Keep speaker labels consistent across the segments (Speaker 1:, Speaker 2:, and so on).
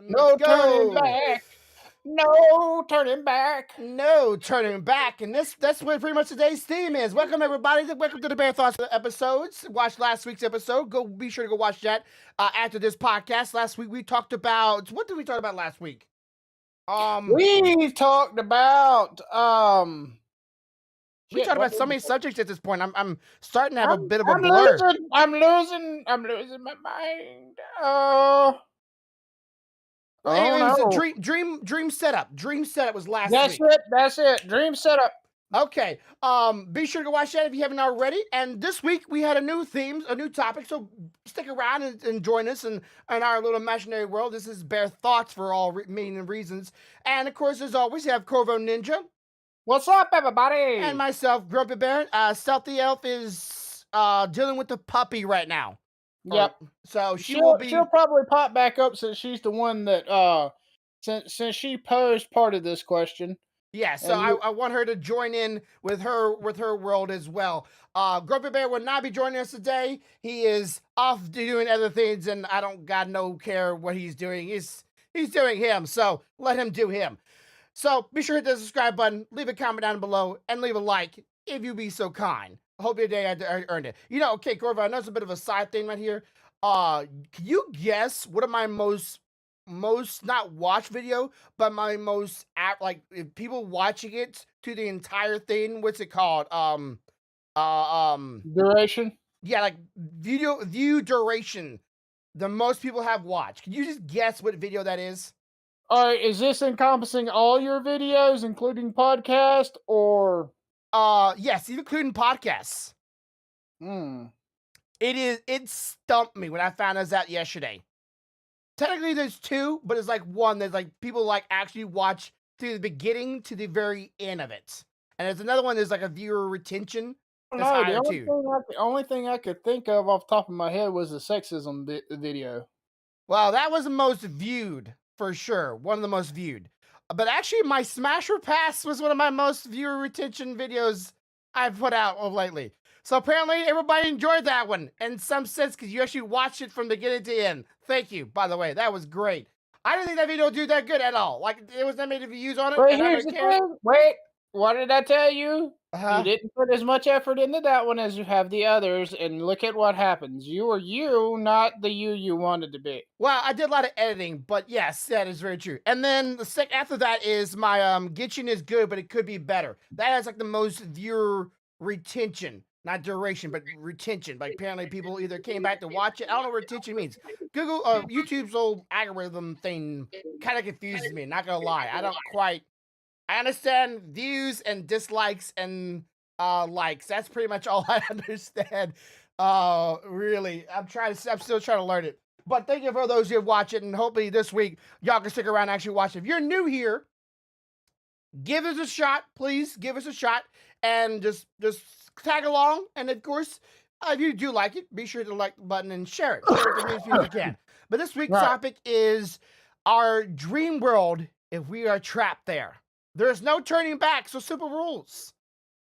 Speaker 1: No turning
Speaker 2: Go.
Speaker 1: back. No turning back.
Speaker 2: No turning back. And that's what pretty much today's theme is. Welcome everybody. Welcome to the Bear Thoughts episodes. Watch last week's episode. Be sure to go watch that after this podcast. Last week we talked about what did we talk about last week?
Speaker 1: We talked about
Speaker 2: We
Speaker 1: shit,
Speaker 2: talked
Speaker 1: what
Speaker 2: about
Speaker 1: did
Speaker 2: so
Speaker 1: we
Speaker 2: many
Speaker 1: talk-
Speaker 2: subjects at this point. I'm starting to have a bit of a
Speaker 1: I'm
Speaker 2: blur.
Speaker 1: I'm losing my mind. Oh
Speaker 2: It was a
Speaker 1: no.
Speaker 2: dream setup. Dream setup was last
Speaker 1: That's
Speaker 2: week.
Speaker 1: it. That's it. Dream setup.
Speaker 2: Okay. Be sure to watch that if you haven't already. And this week we had a new theme, a new topic. So stick around and join us in our little imaginary world. This is Bear Thoughts for all meaning and reasons. And of course, as always, we have Corvo Ninja
Speaker 1: What's up, everybody?
Speaker 2: and myself, Grumpy Bear. Stealthy Elf is dealing with the puppy right now.
Speaker 1: Yep.
Speaker 2: So she'll
Speaker 1: probably pop back up since she's the one that since she posed part of this question.
Speaker 2: Yeah, so I want her to join in with her world as well. Grumpy Bear will not be joining us today. He is off doing other things, and I don't care what he's doing. He's doing him, so let him do him. So be sure to hit the subscribe button, leave a comment down below, and leave a like if you be so kind. I hope your day I earned it. Okay, Corvo, I know it's a bit of a side thing right here. Can you guess what of my most not watch video, but my most if people watching it to the entire thing, what's it called?
Speaker 1: Duration.
Speaker 2: Yeah, like view duration. The most people have watched. Can you just guess what video that is?
Speaker 1: All right, is this encompassing all your videos, including podcast, or?
Speaker 2: Yes, even including podcasts. It stumped me when I found this out yesterday. Technically, there's two, but it's like one. There's like people like actually watch to the beginning to the very end of it, and there's another one. There's like a viewer retention. That's higher too.
Speaker 1: The only thing I could think of off the top of my head was the sexism video.
Speaker 2: Well, that was the most viewed for sure. One of the most viewed. But actually, my Smasher Pass was one of my most viewer retention videos I've put out of lately. So apparently everybody enjoyed that one in some sense because you actually watched it from beginning to end. Thank you, by the way. That was great. I didn't think that video would do that good at all. Like, it was not made views on it.
Speaker 1: But here's the thing. Wait, what did I tell you? You didn't put as much effort into that one as you have the others, and look at what happens. You are you, not the you wanted to be.
Speaker 2: Well, I did a lot of editing, but yes, that is very true. And then the after that is my Gitchin is good, but it could be better. That has like the most viewer retention. Not duration, but retention. Like apparently people either came back to watch it. I don't know what retention means. Google, YouTube's old algorithm thing kind of confuses me. Not gonna lie, I understand views and dislikes and likes. That's pretty much all I understand. Really, I'm still trying to learn it. But thank you for those who watch it, and hopefully this week y'all can stick around and actually watch it. If you're new here, give us a shot, please. Give us a shot, and just tag along. And of course, if you do like it, be sure to like the button and share it. Share it as you can. But this week's topic is our dream world if we are trapped there. There's no turning back, so simple rules.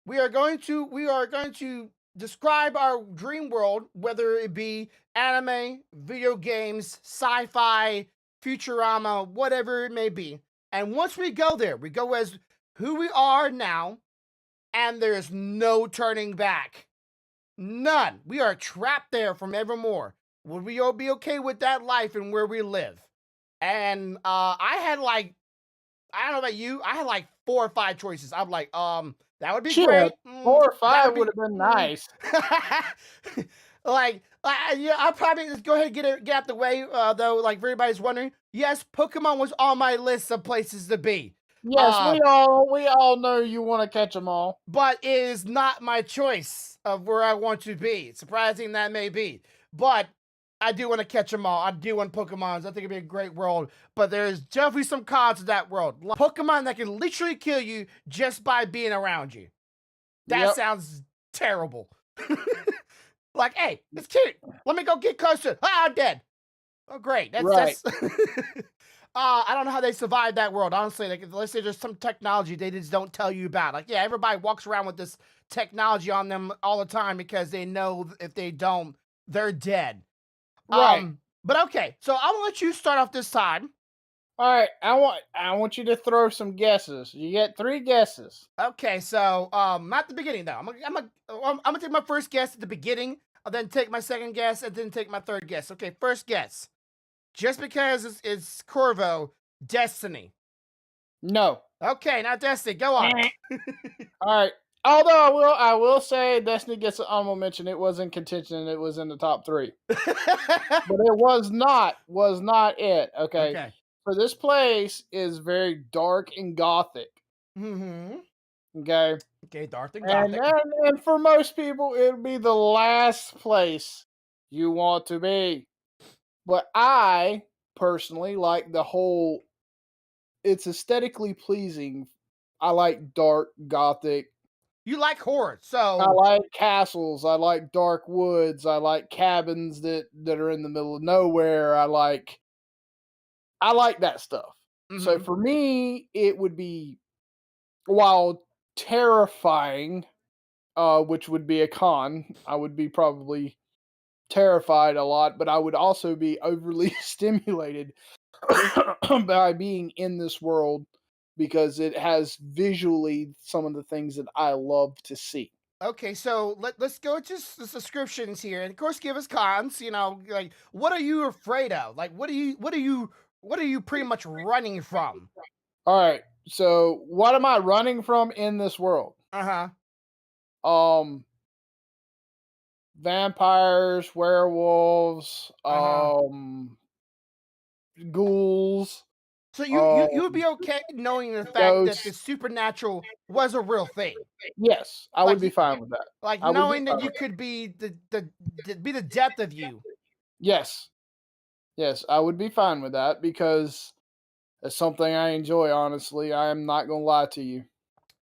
Speaker 2: We are going to describe our dream world, whether it be anime, video games, sci-fi, Futurama, whatever it may be. And once we go there, we go as who we are now, and there's no turning back. None. We are trapped there from evermore. Would we all be okay with that life and where we live? And I had like, I don't know about you, I had like 4 or 5 choices. I'm like, that would be great.
Speaker 1: 4 or 5 would have been nice.
Speaker 2: Yeah, I'll probably just go ahead and get out the way, though, like, if everybody's wondering, yes, Pokemon was on my list of places to be.
Speaker 1: Yes, we all know you want to catch them all.
Speaker 2: But it is not my choice of where I want to be. Surprising that may be. But I do want to catch them all. I do want Pokemons. I think it'd be a great world. But there's definitely some cons to that world. Like Pokemon that can literally kill you just by being around you. That sounds terrible. Like, hey, it's cute. Let me go get closer. I'm dead. Oh, great. That's I don't know how they survived that world. Honestly, like, let's say there's some technology they just don't tell you about. Like, yeah, everybody walks around with this technology on them all the time because they know if they don't, they're dead.
Speaker 1: Right.
Speaker 2: But okay, so I'm gonna let you start off this time.
Speaker 1: All right, I want you to throw some guesses. You get 3 guesses.
Speaker 2: Okay, so not the beginning though. I'm gonna take my first guess at the beginning, and then take my second guess, and then take my third guess. Okay, first guess. Just because it's Corvo, Destiny.
Speaker 1: No.
Speaker 2: Okay, not Destiny. Go on.
Speaker 1: All right. Although I will say Destiny gets an honorable mention. It was in contention. It was in the top 3. But it was not it, okay?
Speaker 2: Okay.
Speaker 1: So this place is very dark and gothic,
Speaker 2: Mm-hmm.
Speaker 1: okay?
Speaker 2: Okay, Darth and
Speaker 1: And
Speaker 2: Gothic.
Speaker 1: and for most people, it'll be the last place you want to be. But I personally like the whole it's aesthetically pleasing. I like dark gothic.
Speaker 2: You like horror,
Speaker 1: I
Speaker 2: so
Speaker 1: like castles. I like dark woods. I like cabins that are in the middle of nowhere. I like that stuff. So
Speaker 2: mhm.
Speaker 1: for me, it would be while terrifying, which would be a con. I would be probably terrified a lot, but I would also be overly stimulated by being in this world because it has visually some of the things that I love to see.
Speaker 2: Okay, so let's go to the subscriptions here, and of course, give us cons. You know, like what are you afraid of? Like, what are you pretty much running from?
Speaker 1: All right. So what am I running from in this world?
Speaker 2: Uh huh.
Speaker 1: Um vampires, werewolves,
Speaker 2: Uh huh.
Speaker 1: ghouls,
Speaker 2: So you would
Speaker 1: um
Speaker 2: be okay knowing the fact that the
Speaker 1: ghosts.
Speaker 2: supernatural was a real thing,
Speaker 1: Yes, I would
Speaker 2: like
Speaker 1: be fine with that.
Speaker 2: like
Speaker 1: I would be
Speaker 2: knowing that
Speaker 1: fine
Speaker 2: you
Speaker 1: with that.
Speaker 2: could be be the depth of you.
Speaker 1: Yes. Yes, I would be fine with that because it's something I enjoy, honestly. I am not gonna lie to you.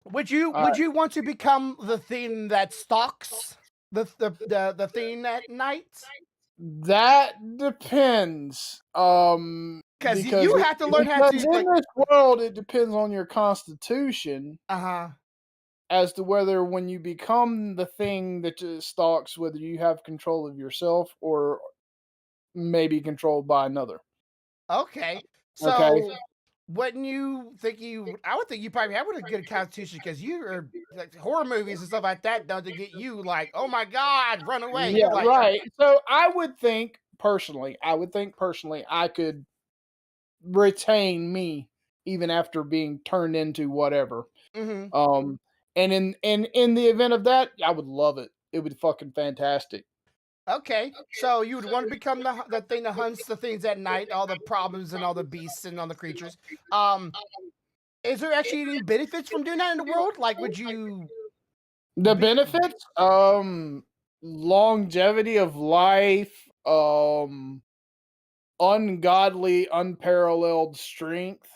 Speaker 2: Would you want to become the thing that stalks the thing at night?
Speaker 1: That depends.
Speaker 2: Because
Speaker 1: Because
Speaker 2: you have to learn how
Speaker 1: because
Speaker 2: to
Speaker 1: in
Speaker 2: like.
Speaker 1: this world, it depends on your constitution
Speaker 2: Uh huh.
Speaker 1: as to whether when you become the thing that just stalks, whether you have control of yourself or maybe controlled by another.
Speaker 2: Okay.
Speaker 1: Okay.
Speaker 2: So wouldn't you think I would think you probably have a good constitution because you are like horror movies and stuff like that done to get you like, oh my god, run away.
Speaker 1: Yeah,
Speaker 2: You're like,
Speaker 1: right. So I would think personally, I could retain me even after being turned into whatever.
Speaker 2: mm-hmm.
Speaker 1: Um, and in the event of that, I would love it. It would be fucking fantastic.
Speaker 2: Okay. So you would want to become the thing that hunts the things at night, all the problems and all the beasts and all the creatures. Um, is there actually any benefits from doing that in the world? Like, would you
Speaker 1: The
Speaker 2: be
Speaker 1: benefits, longevity of life, ungodly, unparalleled strength,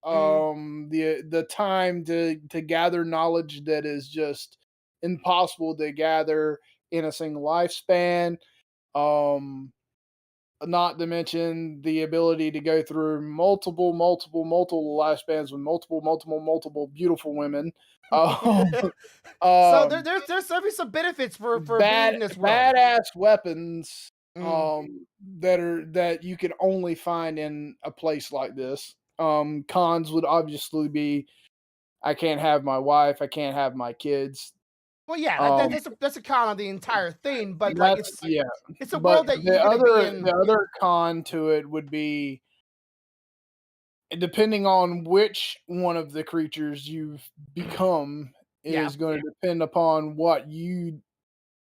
Speaker 2: mm,
Speaker 1: the time to gather knowledge that is just impossible to gather in a single lifespan. Um, Not to mention the ability to go through multiple lifespans with multiple beautiful women. Um,
Speaker 2: so
Speaker 1: um,
Speaker 2: there's certainly some benefits for being
Speaker 1: bad
Speaker 2: in this world.
Speaker 1: badass weapons
Speaker 2: Mm.
Speaker 1: that you can only find in a place like this. Cons would obviously be I can't have my wife, I can't have my kids.
Speaker 2: Well, yeah,
Speaker 1: Um,
Speaker 2: that's a con on the entire thing, but like
Speaker 1: that's yeah.
Speaker 2: it's a
Speaker 1: But
Speaker 2: world that you're gonna be in.
Speaker 1: the other con to it would be depending on which one of the creatures you've become
Speaker 2: Yeah.
Speaker 1: is going to depend upon what you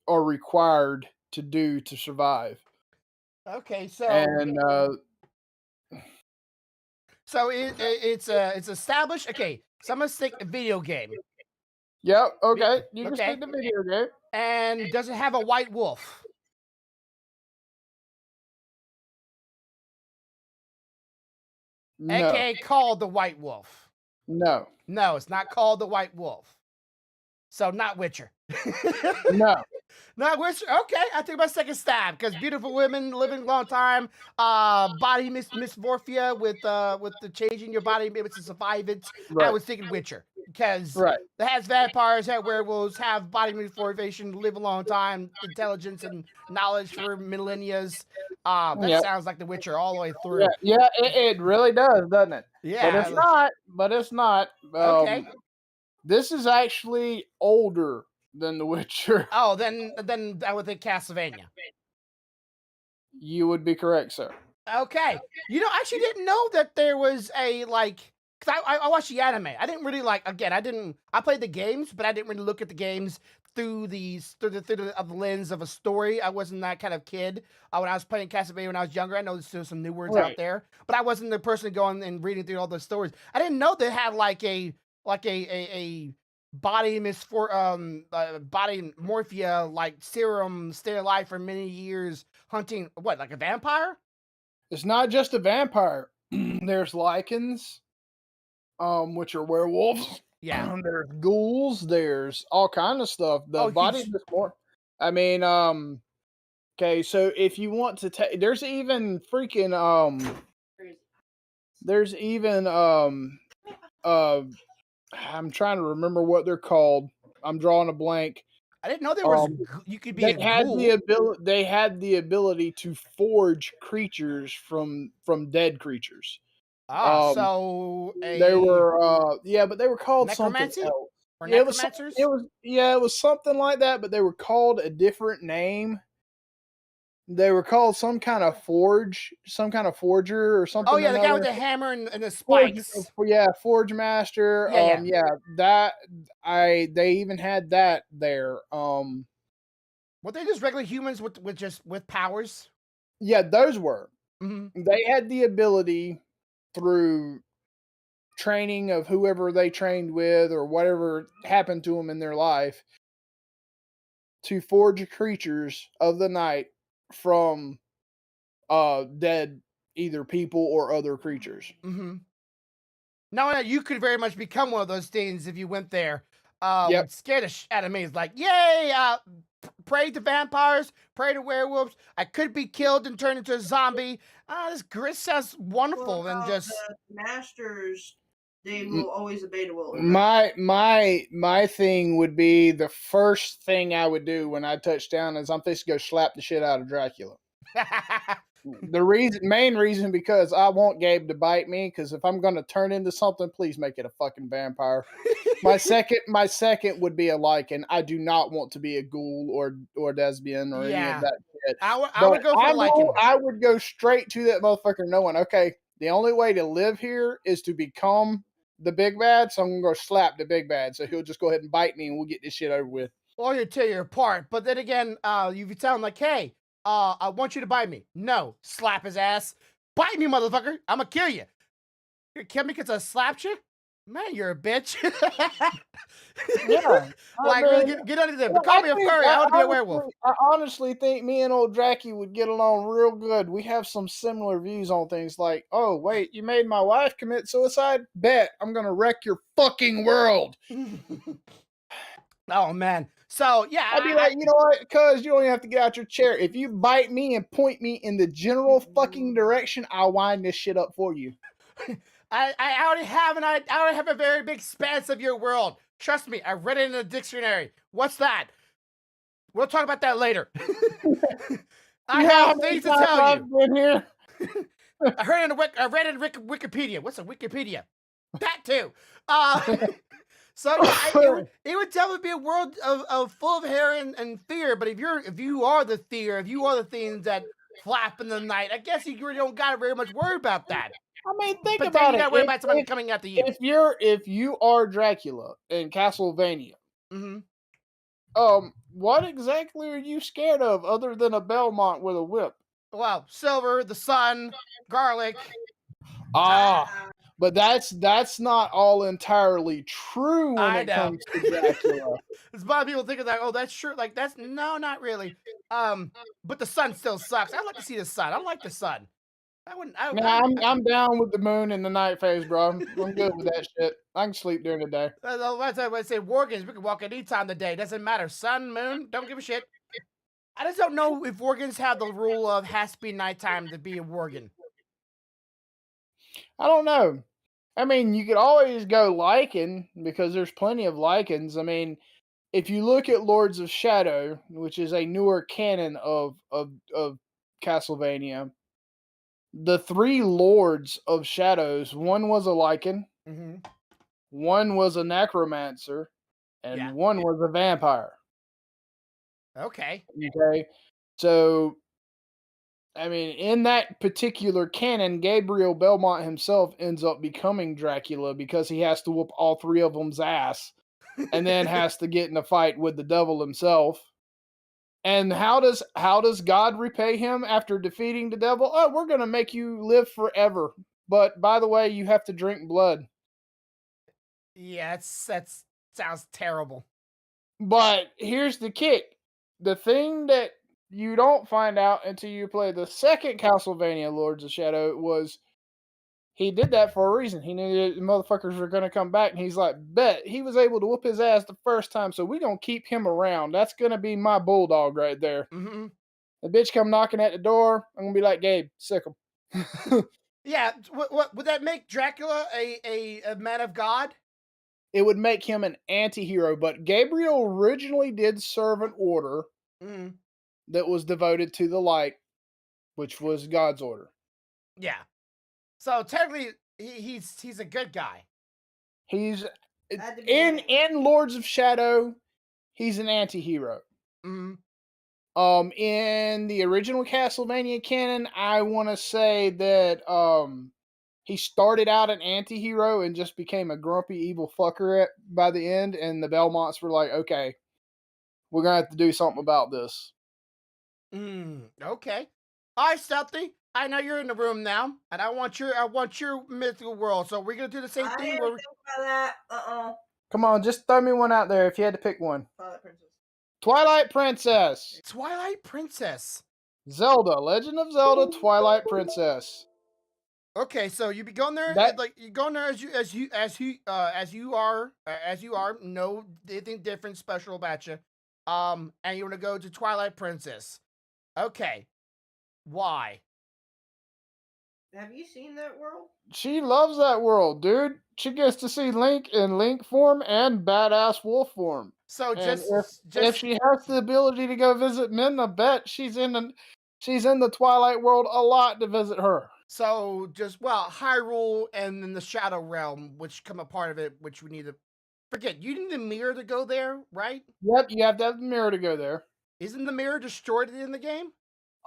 Speaker 1: are required to do to survive.
Speaker 2: Okay, so
Speaker 1: And
Speaker 2: it's established. Okay, so I'm gonna stick a video game.
Speaker 1: yep,
Speaker 2: Vi-
Speaker 1: okay, you can
Speaker 2: Okay,
Speaker 1: stick the video game.
Speaker 2: and does it have a white wolf?
Speaker 1: No,
Speaker 2: AKA called the White Wolf.
Speaker 1: no,
Speaker 2: No, it's not called the White Wolf. So not Witcher.
Speaker 1: no.
Speaker 2: Not Witcher. Okay, I take my second stab because beautiful women living a long time. Body dysmorphia with the changing your body maybe to survive it. I
Speaker 1: Right,
Speaker 2: was thinking Witcher because
Speaker 1: right.
Speaker 2: that has vampires, have werewolves, have body modification, live a long time, intelligence and knowledge for millennia. That
Speaker 1: Yeah,
Speaker 2: sounds like The Witcher all the way
Speaker 1: yeah,
Speaker 2: through.
Speaker 1: yeah. It really does, doesn't it? But
Speaker 2: Yeah.
Speaker 1: it's not. But it's not.
Speaker 2: Okay.
Speaker 1: This is actually older than The Witcher.
Speaker 2: Oh, then I would think Castlevania.
Speaker 1: You would be correct, sir.
Speaker 2: Okay. I actually didn't know that there was a like. Cause I watched the anime. I didn't really like. Again, I didn't. I played the games, but I didn't really look at the games through the lens of a story. I wasn't that kind of kid. When I was playing Castlevania when I was younger, I know there's still some new words out
Speaker 1: Right.
Speaker 2: there, but I wasn't the person going and reading through all those stories. I didn't know they had like a body morphia like serum stay alive for many years hunting what like a vampire.
Speaker 1: It's not just a vampire. There's lichens, which are werewolves.
Speaker 2: Yeah.
Speaker 1: There's ghouls. There's all kind of stuff. The
Speaker 2: Oh,
Speaker 1: body
Speaker 2: huge.
Speaker 1: is more. I mean, okay. So if you want to take, there's even freaking there's even uh, I'm trying to remember what they're called. I'm drawing a blank.
Speaker 2: I didn't know there was
Speaker 1: Um,
Speaker 2: you could be
Speaker 1: they
Speaker 2: a
Speaker 1: had the
Speaker 2: ghoul.
Speaker 1: ability. They had the ability to forge creatures from dead creatures. Um,
Speaker 2: So
Speaker 1: They
Speaker 2: a
Speaker 1: were, yeah, but they were called something
Speaker 2: necromancy
Speaker 1: else.
Speaker 2: or
Speaker 1: Yeah, it was,
Speaker 2: necromancers?
Speaker 1: it was something like that, but they were called a different name. They were called some kind of forger or
Speaker 2: Oh
Speaker 1: something or
Speaker 2: yeah, the guy with
Speaker 1: another.
Speaker 2: the hammer and the
Speaker 1: Forge,
Speaker 2: spikes.
Speaker 1: yeah, Forge Master.
Speaker 2: Yeah, yeah.
Speaker 1: Yeah, that they even had that there.
Speaker 2: Were they just regular humans with just with powers?
Speaker 1: Yeah, those were.
Speaker 2: Hmm.
Speaker 1: They had the ability through training of whoever they trained with or whatever happened to them in their life to forge creatures of the night from dead either people or other creatures.
Speaker 2: Hmm. Now you could very much become one of those things if you went there.
Speaker 1: Yep.
Speaker 2: Would scare the out of me. It's like, yay! Pray to vampires, pray to werewolves. I could be killed and turned into a zombie. This grit sounds
Speaker 3: Well,
Speaker 2: wonderful and
Speaker 3: how
Speaker 2: just.
Speaker 3: the masters, they
Speaker 1: M-
Speaker 3: will always obey the will of the master.
Speaker 1: my thing would be the first thing I would do when I touch down is I'm fixing to go slap the shit out of Dracula. Main reason because I want Gabe to bite me because if I'm gonna turn into something, please make it a fucking vampire. My second would be a lichen. I do not want to be a ghoul or lesbian or any of
Speaker 2: Yeah,
Speaker 1: that shit.
Speaker 2: I
Speaker 1: But
Speaker 2: would go for the lichen.
Speaker 1: I would go straight to that motherfucker knowing, okay, the only way to live here is to become the big bad. So I'm gonna go slap the big bad. So he'll just go ahead and bite me and we'll get this shit over with.
Speaker 2: Or you tear you apart. But then again, you tell him like, hey, I want you to bite me. No, slap his ass. Bite me, motherfucker. I'm gonna kill you. You kill me because I slapped you? Man, you're a bitch.
Speaker 1: Yeah. I
Speaker 2: Like, really,
Speaker 1: mean,
Speaker 2: get under there.
Speaker 1: well,
Speaker 2: But call me a furry. I want to be a werewolf.
Speaker 1: I honestly think me and old Jackie would get along real good. We have some similar views on things like, oh, wait, you made my wife commit suicide? Bet. I'm going to wreck your fucking world.
Speaker 2: Oh, man. So, yeah,
Speaker 1: I'd be like, you know what? Cuz you don't even have to get out your chair. If you bite me and point me in the general fucking direction, I'll wind this shit up for you.
Speaker 2: I already have a very big expanse of your world. Trust me, I read it in the dictionary. What's that? We'll talk about that later. I
Speaker 1: You know how
Speaker 2: have
Speaker 1: many
Speaker 2: things to
Speaker 1: times
Speaker 2: tell
Speaker 1: I've
Speaker 2: you.
Speaker 1: been here?
Speaker 2: I read it in Wikipedia. What's a Wikipedia? That too. Uh, so yeah, it would definitely be a world of full of hair and fear. But if you are the fear, if you are the things that flap in the night, I guess you really don't got to very much worry about that.
Speaker 1: I mean, think
Speaker 2: But then
Speaker 1: about
Speaker 2: you got
Speaker 1: it.
Speaker 2: to worry about someone coming after you.
Speaker 1: If you are Dracula in Castlevania,
Speaker 2: Hmm.
Speaker 1: what exactly are you scared of other than a Belmont with a whip?
Speaker 2: Well, silver, the sun, garlic.
Speaker 1: Ah, but that's not all entirely true when
Speaker 2: I
Speaker 1: it
Speaker 2: know.
Speaker 1: comes to Dracula.
Speaker 2: There's a lot of people thinking like, oh, that's true. Like that's no, not really. But the sun still sucks. I'd like to see the sun. I like the sun. I wouldn't.
Speaker 1: Man, I'm down with the moon and the night phase, bro. I'm good with that shit. I can sleep during the day.
Speaker 2: That's why I say Worgans. We can walk any time of the day. Doesn't matter. Sun, moon, don't give a shit. I just don't know if Worgans have the rule of has to be nighttime to be a Worgan.
Speaker 1: I don't know. I mean, you could always go lichen because there's plenty of lichens. I mean, if you look at Lords of Shadow, which is a newer canon of Castlevania, the 3 lords of shadows, one was a Lycan,
Speaker 2: Mm-hmm.
Speaker 1: one was a necromancer, and
Speaker 2: Yeah.
Speaker 1: one was a vampire.
Speaker 2: Okay.
Speaker 1: Okay. So, I mean, in that particular canon, Gabriel Belmont himself ends up becoming Dracula because he has to whoop all 3 of them's ass and then has to get in a fight with the devil himself. And how does God repay him after defeating the devil? Oh, we're going to make you live forever. But by the way, you have to drink blood.
Speaker 2: Yeah, that's sounds terrible.
Speaker 1: But here's the kick. The thing that you don't find out until you play the second Castlevania Lords of Shadow was he did that for a reason. He knew the motherfuckers were going to come back, and he's like, bet he was able to whoop his ass the first time, so we going to keep him around. That's going to be my bulldog right there.
Speaker 2: Mm-hmm.
Speaker 1: The bitch come knocking at the door, I'm going to be like, Gabe, sick him.
Speaker 2: Yeah. What would that make Dracula a man of God?
Speaker 1: It would make him an anti-hero, but Gabriel originally did serve an order
Speaker 2: Mm-hmm.
Speaker 1: that was devoted to the light, which was God's order.
Speaker 2: Yeah. So technically, he's a good guy.
Speaker 1: He's
Speaker 3: At the
Speaker 1: in
Speaker 3: beginning.
Speaker 1: Lords of Shadow, he's an anti-hero.
Speaker 2: Mm-hmm.
Speaker 1: In the original Castlevania canon, I want to say that he started out an anti-hero and just became a grumpy evil fucker by the end, and the Belmonts were like, okay, we're gonna have to do something about this.
Speaker 2: Okay. All right, Stealthy. I know you're in the room now, and I want your mythical world. So we're gonna do the same
Speaker 3: I
Speaker 2: thing.
Speaker 3: didn't
Speaker 2: Where
Speaker 3: think about that.
Speaker 1: Come on, just throw me one out there if you had to pick one.
Speaker 3: Twilight Princess.
Speaker 1: Twilight Princess.
Speaker 2: Twilight Princess.
Speaker 1: Zelda, Legend of Zelda, Twilight Princess.
Speaker 2: Okay, so you be going there
Speaker 1: That
Speaker 2: like you going there as you are no anything different special about you, and you want to go to Twilight Princess. Okay, why?
Speaker 3: Have you seen that world?
Speaker 1: she loves that world, dude. She gets to see Link in Link form and badass wolf form.
Speaker 2: So
Speaker 1: And if
Speaker 2: just
Speaker 1: she has the ability to go visit Midna, bet she's in the Twilight world a lot to visit her.
Speaker 2: so just well Hyrule and then the Shadow Realm, which come a part of it, which we need to forget. You need the mirror to go there, right?
Speaker 1: Yep, you have to have the mirror to go there.
Speaker 2: Isn't the mirror destroyed in the game?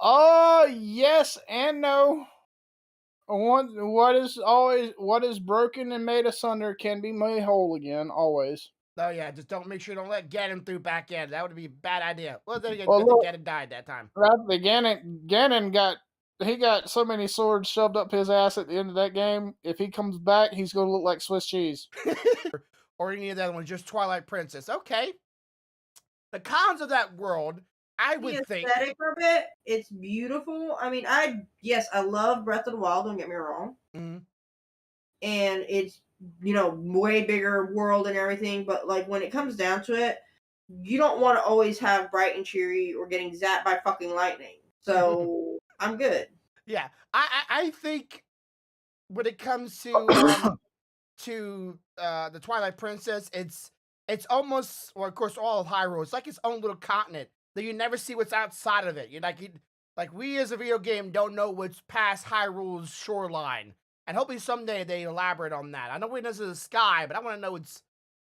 Speaker 1: Yes and no. What is broken and made asunder can be made whole again, always.
Speaker 2: Oh yeah, just make sure don't let Ganon through back end. That would be a bad idea. Well, then again,
Speaker 1: Well,
Speaker 2: I think
Speaker 1: look,
Speaker 2: Ganon died that time.
Speaker 1: the Ganon got so many swords shoved up his ass at the end of that game. If he comes back, he's gonna look like Swiss cheese.
Speaker 2: Or any of that one, just Twilight Princess. Okay. The cons of that world, I
Speaker 3: The
Speaker 2: would think.
Speaker 3: aesthetic of it, it's beautiful. I mean, I love Breath of the Wild. Don't get me wrong.
Speaker 2: Mhm.
Speaker 3: And it's way bigger world and everything. But like when it comes down to it, you don't want to always have bright and cheery or getting zapped by fucking lightning. So I'm good.
Speaker 2: Yeah, I think when it comes to the Twilight Princess, it's almost, well, of course, all of Hyrule. It's like its own little continent that you never see what's outside of it. Like we as a video game don't know what's past Hyrule's shoreline, and hopefully someday they elaborate on that. I know we know the sky, but I want to know it's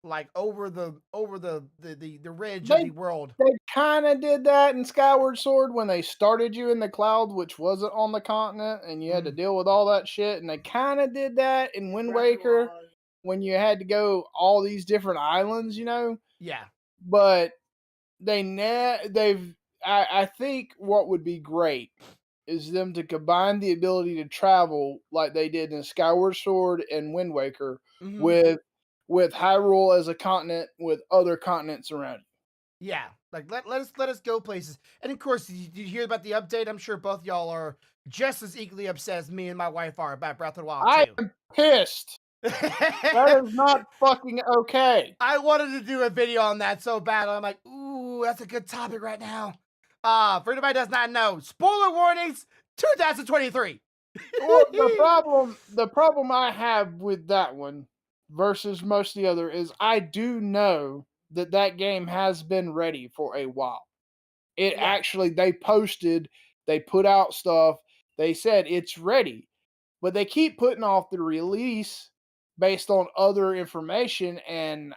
Speaker 2: like over the ridge of the world.
Speaker 1: They kind of did that in Skyward Sword when they started you in the cloud, which wasn't on the continent, and you had to deal with all that shit. And they kind of did that in Wind
Speaker 3: Breath of the
Speaker 1: Waker
Speaker 3: Wild.
Speaker 1: when you had to go all these different islands,
Speaker 2: Yeah.
Speaker 1: But I think what would be great is them to combine the ability to travel like they did in Skyward Sword and Wind Waker
Speaker 2: Mhm.
Speaker 1: with Hyrule as a continent with other continents around it.
Speaker 2: Yeah, like let us go places. And of course, did you hear about the update? I'm sure both y'all are just as equally upset as me and my wife are about Breath of the Wild
Speaker 1: I
Speaker 2: too.
Speaker 1: am pissed. That is not fucking okay.
Speaker 2: I wanted to do a video on that so bad. I'm like, ooh, that's a good topic right now. For anybody who does not know, spoiler warnings, 2023.
Speaker 1: Well, the problem I have with that one versus most of the other is I do know that game has been ready for a while. It
Speaker 2: Yeah.
Speaker 1: actually they They put out stuff. They said it's ready, but they keep putting off the release based on other information. And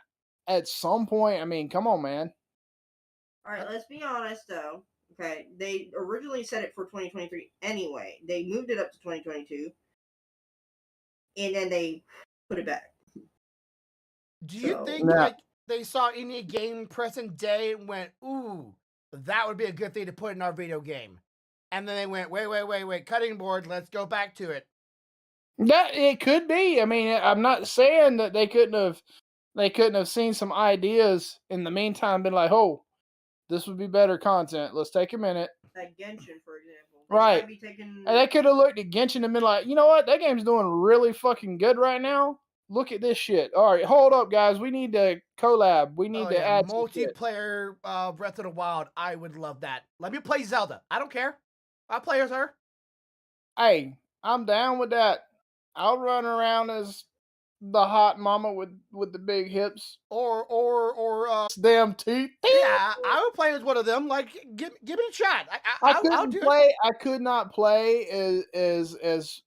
Speaker 1: at some point, I mean, come on, man.
Speaker 3: All right, let's be honest though. Okay, they originally set it for 2023 anyway. They moved it up to 2022, and then they put it back.
Speaker 2: Do you
Speaker 3: So
Speaker 2: think
Speaker 1: Now,
Speaker 2: like they saw any game present day and went, "Ooh, that would be a good thing to put in our video game," and then they went, "Wait, cutting board, let's go back to it."
Speaker 1: that it could be. I mean, I'm not saying that they couldn't have seen some ideas in the meantime, been like, oh, this would be better content. Let's take a minute.
Speaker 3: like Genshin, for example, they
Speaker 1: Right.
Speaker 3: might be taking.
Speaker 1: And they could have looked at Genshin and been like, you know what? That game's doing really fucking good right now. Look at this shit. All right, hold up, guys. We need to collab. We need
Speaker 2: Oh
Speaker 1: to
Speaker 2: yeah,
Speaker 1: add some shit.
Speaker 2: multiplayer Breath of the Wild. I would love that. Let me play Zelda. I don't care. I'll play as her.
Speaker 1: Hey, I'm down with that. I'll run around as the hot mama with the big hips,
Speaker 2: Or
Speaker 1: damn teeth.
Speaker 2: yeah, I would play as one of them. Like, give me a shot. I'll do it.
Speaker 1: I could not play as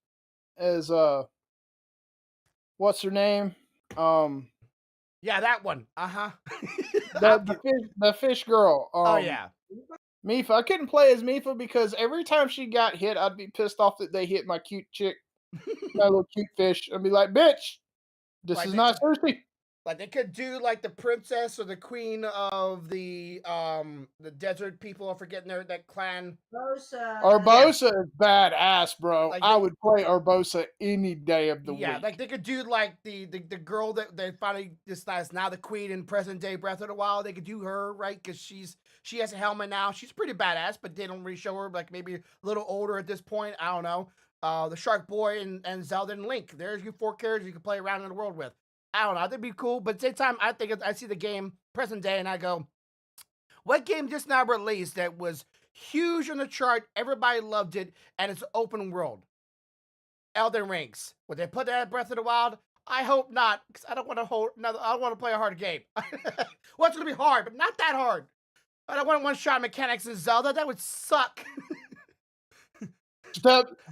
Speaker 1: what's her name?
Speaker 2: Yeah, that one. Uh-huh.
Speaker 1: The fish girl.
Speaker 2: Oh yeah.
Speaker 1: Mifa. I couldn't play as Mifa because every time she got hit, I'd be pissed off that they hit my cute chick, my little cute fish. I'd be like, bitch, this
Speaker 2: Like
Speaker 1: is
Speaker 2: they,
Speaker 1: not sushi.
Speaker 2: like they could do like the princess or the queen of the desert people. I'm forgetting that clan.
Speaker 3: Urbosa.
Speaker 1: Urbosa is badass, bro.
Speaker 2: Like
Speaker 1: I
Speaker 2: they-
Speaker 1: would play Urbosa any day of the
Speaker 2: Yeah,
Speaker 1: week.
Speaker 2: like they could do like the girl that they finally decides now the queen in present day Breath of the Wild. They could do her, right? Because she has a helmet now. She's pretty badass, but they don't really show her. Like maybe a little older at this point. I don't know. The Shark Boy and Zelda and Link. There's your 4 characters you can play around in the world with. I don't know. That'd be cool. But at the same time, I think I see the game present day and I go, what game just now released that was huge on the chart? Everybody loved it, and it's open world. Elden Rings. Would they put that at Breath of the Wild? I hope not, because I don't want to hold another. I don't want to play a hard game. Well, it's gonna be hard, but not that hard. I don't want one-shot mechanics in Zelda. That would suck.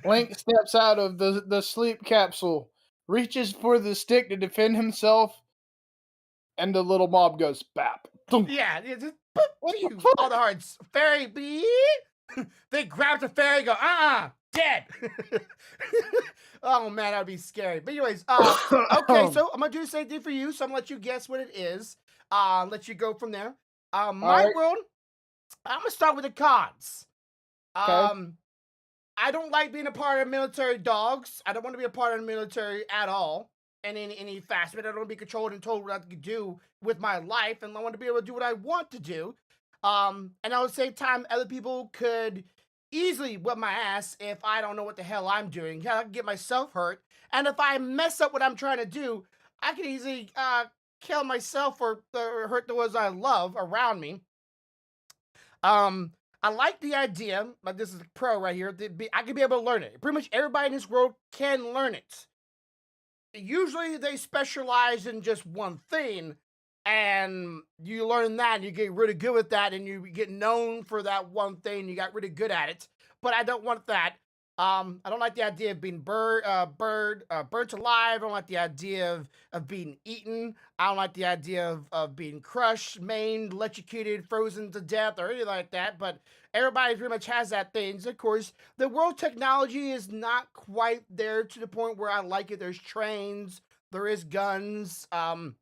Speaker 1: Link steps out of the sleep capsule, reaches for the stick to defend himself, and the little mob goes bap. Thump.
Speaker 2: Yeah, just
Speaker 1: What the
Speaker 2: all
Speaker 1: fuck?
Speaker 2: the hearts. Fairy, they grab the fairy, go dead. Oh man, that'd be scary. But anyways, okay, so I'm gonna do the same thing for you. So I'm gonna let you guess what it is. Let you go from there. My
Speaker 1: Alright.
Speaker 2: world. I'm gonna start with the cons.
Speaker 1: Okay.
Speaker 2: I don't like being a part of military dogs. I don't want to be a part of the military at all. And in any facet, I don't want to be controlled and told what I can do with my life, and I want to be able to do what I want to do. And at the same time, other people could easily whip my ass if I don't know what the hell I'm doing. Yeah, I can get myself hurt, and if I mess up what I'm trying to do, I can easily kill myself or hurt the ones I love around me. I like the idea, like this is a pro right here. I could be able to learn it. Pretty much everybody in this world can learn it. Usually they specialize in just one thing, and you learn that, and you get really good with that, and you get known for that one thing. You got really good at it. But I don't want that. I don't like the idea of being burnt alive. I don't like the idea of being eaten. I don't like the idea of being crushed, maimed, electrocuted, frozen to death, or anything like that. But everybody pretty much has that thing. So of course, the world technology is not quite there to the point where I like it. There's trains, there is guns, and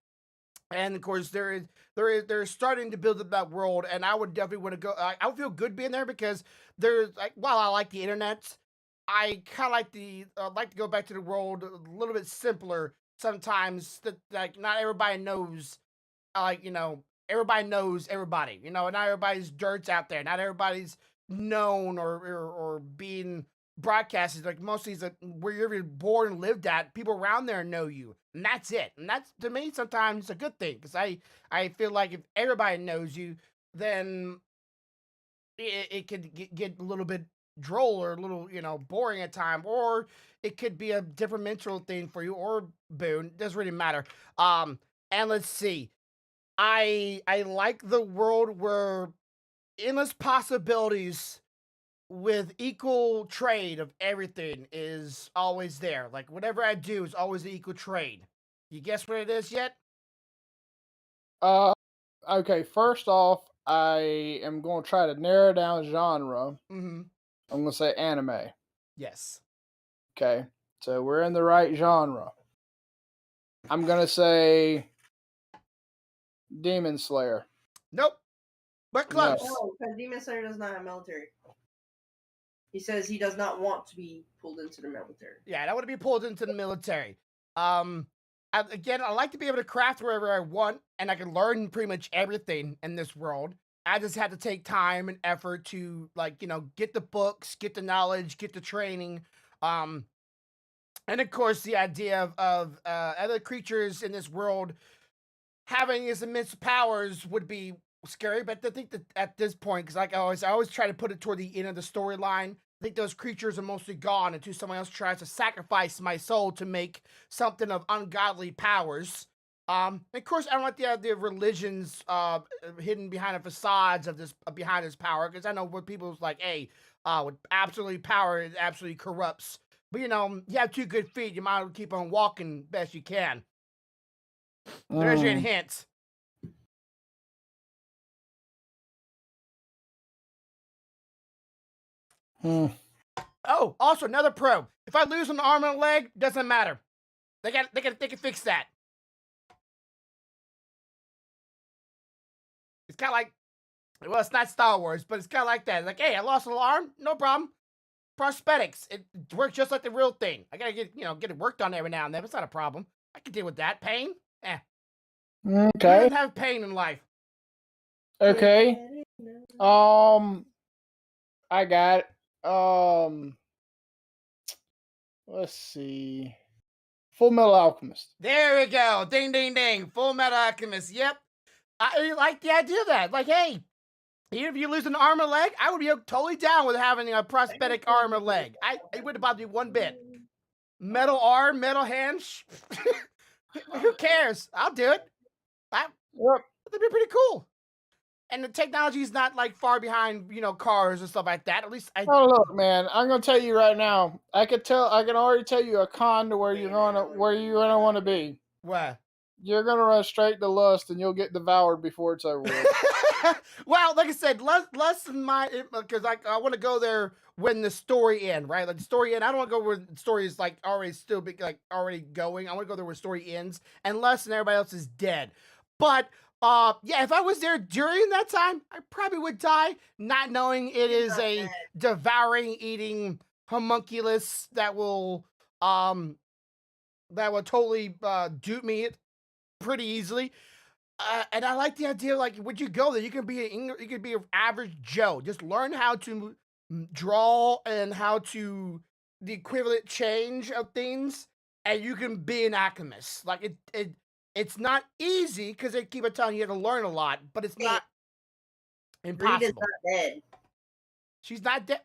Speaker 2: of course they're starting to build up that world, and I would definitely want to go. I would feel good being there because there's like, while I like the internet, I kind of like to go back to the world a little bit simpler sometimes. That like not everybody knows, everybody knows everybody. Not everybody's dirt's out there. Not everybody's known or being broadcasted. Like most of these, where you're even born and lived at, people around there know you, and that's it. And that's to me sometimes a good thing because I feel like if everybody knows you, then it could get a little bit droll or a little boring at time, or it could be a different mental thing for you, or boon, doesn't really matter. And let's see, I like the world where endless possibilities with equal trade of everything is always there. Like whatever I do is always an equal trade. You guess what it is yet?
Speaker 1: Uh, okay. First off, I am going to try to narrow down genre.
Speaker 2: Mm-hmm.
Speaker 1: I'm going to say anime.
Speaker 2: Yes.
Speaker 1: Okay, so we're in the right genre. I'm going to say Demon Slayer.
Speaker 2: Nope. But
Speaker 1: No.
Speaker 2: close.
Speaker 3: No, because Demon Slayer does not have military. He says he does not want to be pulled into the military.
Speaker 2: Yeah, I don't want to be pulled into the military. Again, I like to be able to craft wherever I want, and I can learn pretty much everything in this world. I just have to take time and effort to, like, get the books, get the knowledge, get the training. Um, and of course, the idea of other creatures in this world having his immense powers would be scary, but I think that at this point, because like I always try to put it toward the end of the storyline. I think those creatures are mostly gone until someone else tries to sacrifice my soul to make something of ungodly powers. Of course, I don't like the idea of religions hidden behind the facades of this behind this power, because I know what people's like, hey, with absolutely power, it absolutely corrupts. But you have 2 good feet, you might as well keep on walking best you can. There's your
Speaker 1: Mm.
Speaker 2: hint.
Speaker 1: Hmm.
Speaker 2: Oh, also another pro. If I lose an arm and a leg, doesn't matter. They can fix that. It's kind of like, well, it's not Star Wars, but it's kind of like that. Like, hey, I lost an arm, no problem. Prosthetics, it works just like the real thing. I gotta get it worked on every now and then. It's not a problem. I can deal with that. Pain, Who
Speaker 1: Okay.
Speaker 2: doesn't have pain in life?
Speaker 1: Okay. I got it. Let's see. Full Metal Alchemist.
Speaker 2: There we go. Ding, ding, ding. Full Metal Alchemist. Yep. I like the idea of that. Like, hey, even if you lose an arm or leg, I would be totally down with having a prosthetic arm or leg. It wouldn't bother me one bit. Metal arm, metal hands. Who cares? I'll do it.
Speaker 1: Yep.
Speaker 2: That'd be pretty cool. And the technology is not like far behind, cars and stuff like that. At least
Speaker 1: Oh look, man, I'm gonna tell you right now. I can already tell you a con to where you're gonna want to be.
Speaker 2: What?
Speaker 1: You're gonna run straight to lust, and you'll get devoured before it's over with.
Speaker 2: Well, like I said, less than because I want to go there when the story ends, right? Like the story end. I don't want to go where the story is like already still already going. I want to go there where the story ends, and less than everybody else is dead. But yeah, if I was there during that time, I probably would die, not knowing it is a devouring, eating homunculus that will totally dupe me pretty easily. And I like the idea, like, would you go there? You can be an average Joe. Just learn how to draw and how to the equivalent change of things, and you can be an alchemist. Like it's not easy because they keep on telling you to learn a lot, but it's not
Speaker 3: Greed is
Speaker 2: impossible.
Speaker 3: not dead.
Speaker 2: She's not dead.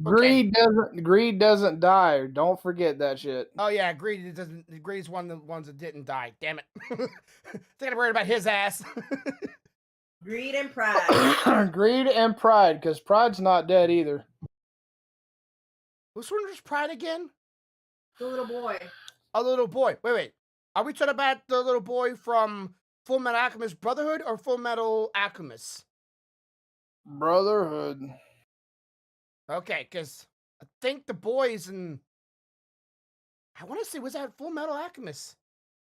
Speaker 1: Greed doesn't die. Don't forget that shit.
Speaker 2: Oh yeah, Greed doesn't. Greed's one of the ones that didn't die. Damn it! Thinking worried about his ass.
Speaker 3: Greed and pride.
Speaker 1: Greed and pride, because pride's not dead either.
Speaker 2: Which one was Pride again?
Speaker 3: The little boy.
Speaker 2: A little boy. Wait. Are we talking about the little boy from Full Metal Alchemist Brotherhood or Full Metal Alchemist?
Speaker 1: Brotherhood.
Speaker 2: Okay, because I think the boys in. I want to say, was that Full Metal Alchemist?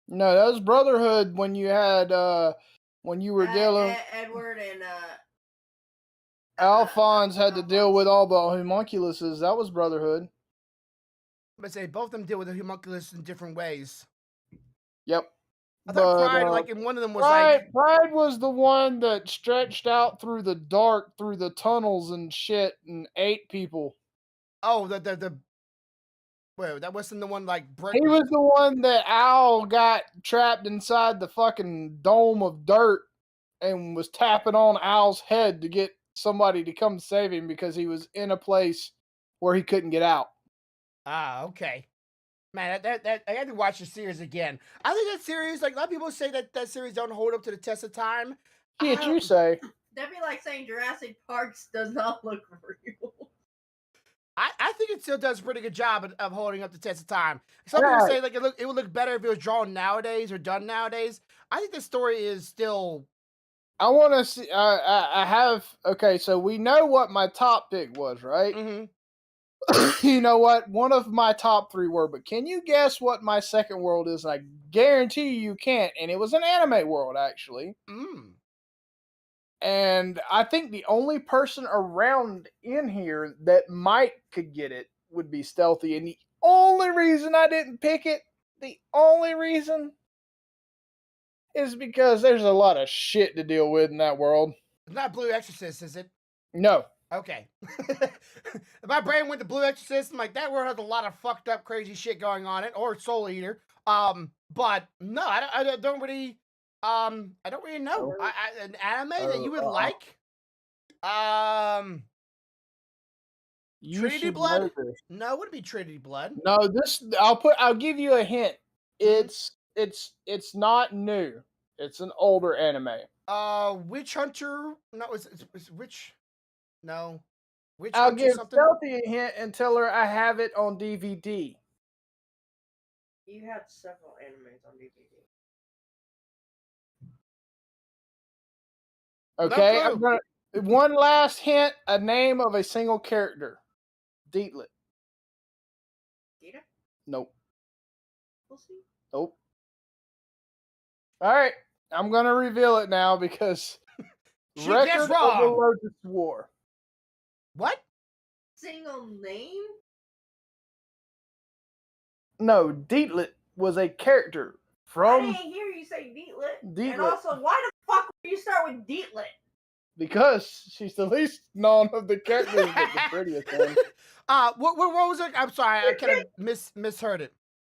Speaker 1: No, that was Brotherhood when you had when you were dealing.
Speaker 3: Edward and
Speaker 1: Alphonse had to deal with all the homunculuses. That was Brotherhood.
Speaker 2: But say both of them deal with the homunculus in different ways.
Speaker 1: Yep.
Speaker 2: I thought Pride, like in one of them, was
Speaker 1: Pride was the one that stretched out through the dark, through the tunnels and shit, and ate people.
Speaker 2: Oh, the. Wait, that wasn't the one like.
Speaker 1: He was the one that Al got trapped inside the fucking dome of dirt and was tapping on Al's head to get somebody to come save him because he was in a place where he couldn't get out.
Speaker 2: Ah, okay. Man, that I had to watch the series again. I think that series, like a lot of people say that series don't hold up to the test of time.
Speaker 1: Shit, you say.
Speaker 3: That'd be like saying Jurassic Park does not look real.
Speaker 2: I think it still does a pretty good job of holding up the test of time. Some people
Speaker 1: Yeah,
Speaker 2: say like it would look better if it was drawn nowadays or done nowadays. I think the story is still.
Speaker 1: I want to see. I have. Okay, so we know what my top pick was, right?
Speaker 2: Mhm.
Speaker 1: You know what? One of my top three were, but can you guess what my second world is? And I guarantee you can't. And it was an anime world, actually.
Speaker 2: Mm.
Speaker 1: And I think the only person around in here that might could get it would be Stealthy. And the only reason I didn't pick it, the only reason is because there's a lot of shit to deal with in that world.
Speaker 2: It's not Blue Exorcist, is it?
Speaker 1: No.
Speaker 2: Okay. My brain went to Blue Exorcist. I'm like, that world has a lot of fucked up, crazy shit going on it, or Soul Eater. But no, I don't really, I don't really know. An anime that you would like? Um,
Speaker 1: You
Speaker 2: Trinity
Speaker 1: should
Speaker 2: Blood?
Speaker 1: know this.
Speaker 2: No, it wouldn't be Trinity Blood.
Speaker 1: No, this I'll give you a hint. It's not new. It's an older anime.
Speaker 2: Witch Hunter? No, it's Witch. No, Witch
Speaker 1: I'll
Speaker 2: Hunter
Speaker 1: give
Speaker 2: something.
Speaker 1: Stealthy a hint and tell her I have it on DVD.
Speaker 3: You had several animes on DVD.
Speaker 1: Okay,
Speaker 2: No
Speaker 1: I'm gonna one last hint, a name of a single character. Deetlet.
Speaker 3: Dita?
Speaker 1: Nope.
Speaker 3: We'll see.
Speaker 1: Nope. Alright. I'm gonna reveal it now because
Speaker 2: She
Speaker 1: Record
Speaker 2: gets
Speaker 1: of the
Speaker 2: wrong.
Speaker 1: Lotus War.
Speaker 2: What?
Speaker 3: Single name?
Speaker 1: No, Deetlet was a character
Speaker 3: I
Speaker 1: from
Speaker 3: didn't hear you say Deetlet.
Speaker 1: Deetlet.
Speaker 3: And also, why the fuck would you start with Deetlet?
Speaker 1: Because she's the least known of the characters, but the prettiest one.
Speaker 2: What was it? I'm sorry, I kind of misheard it.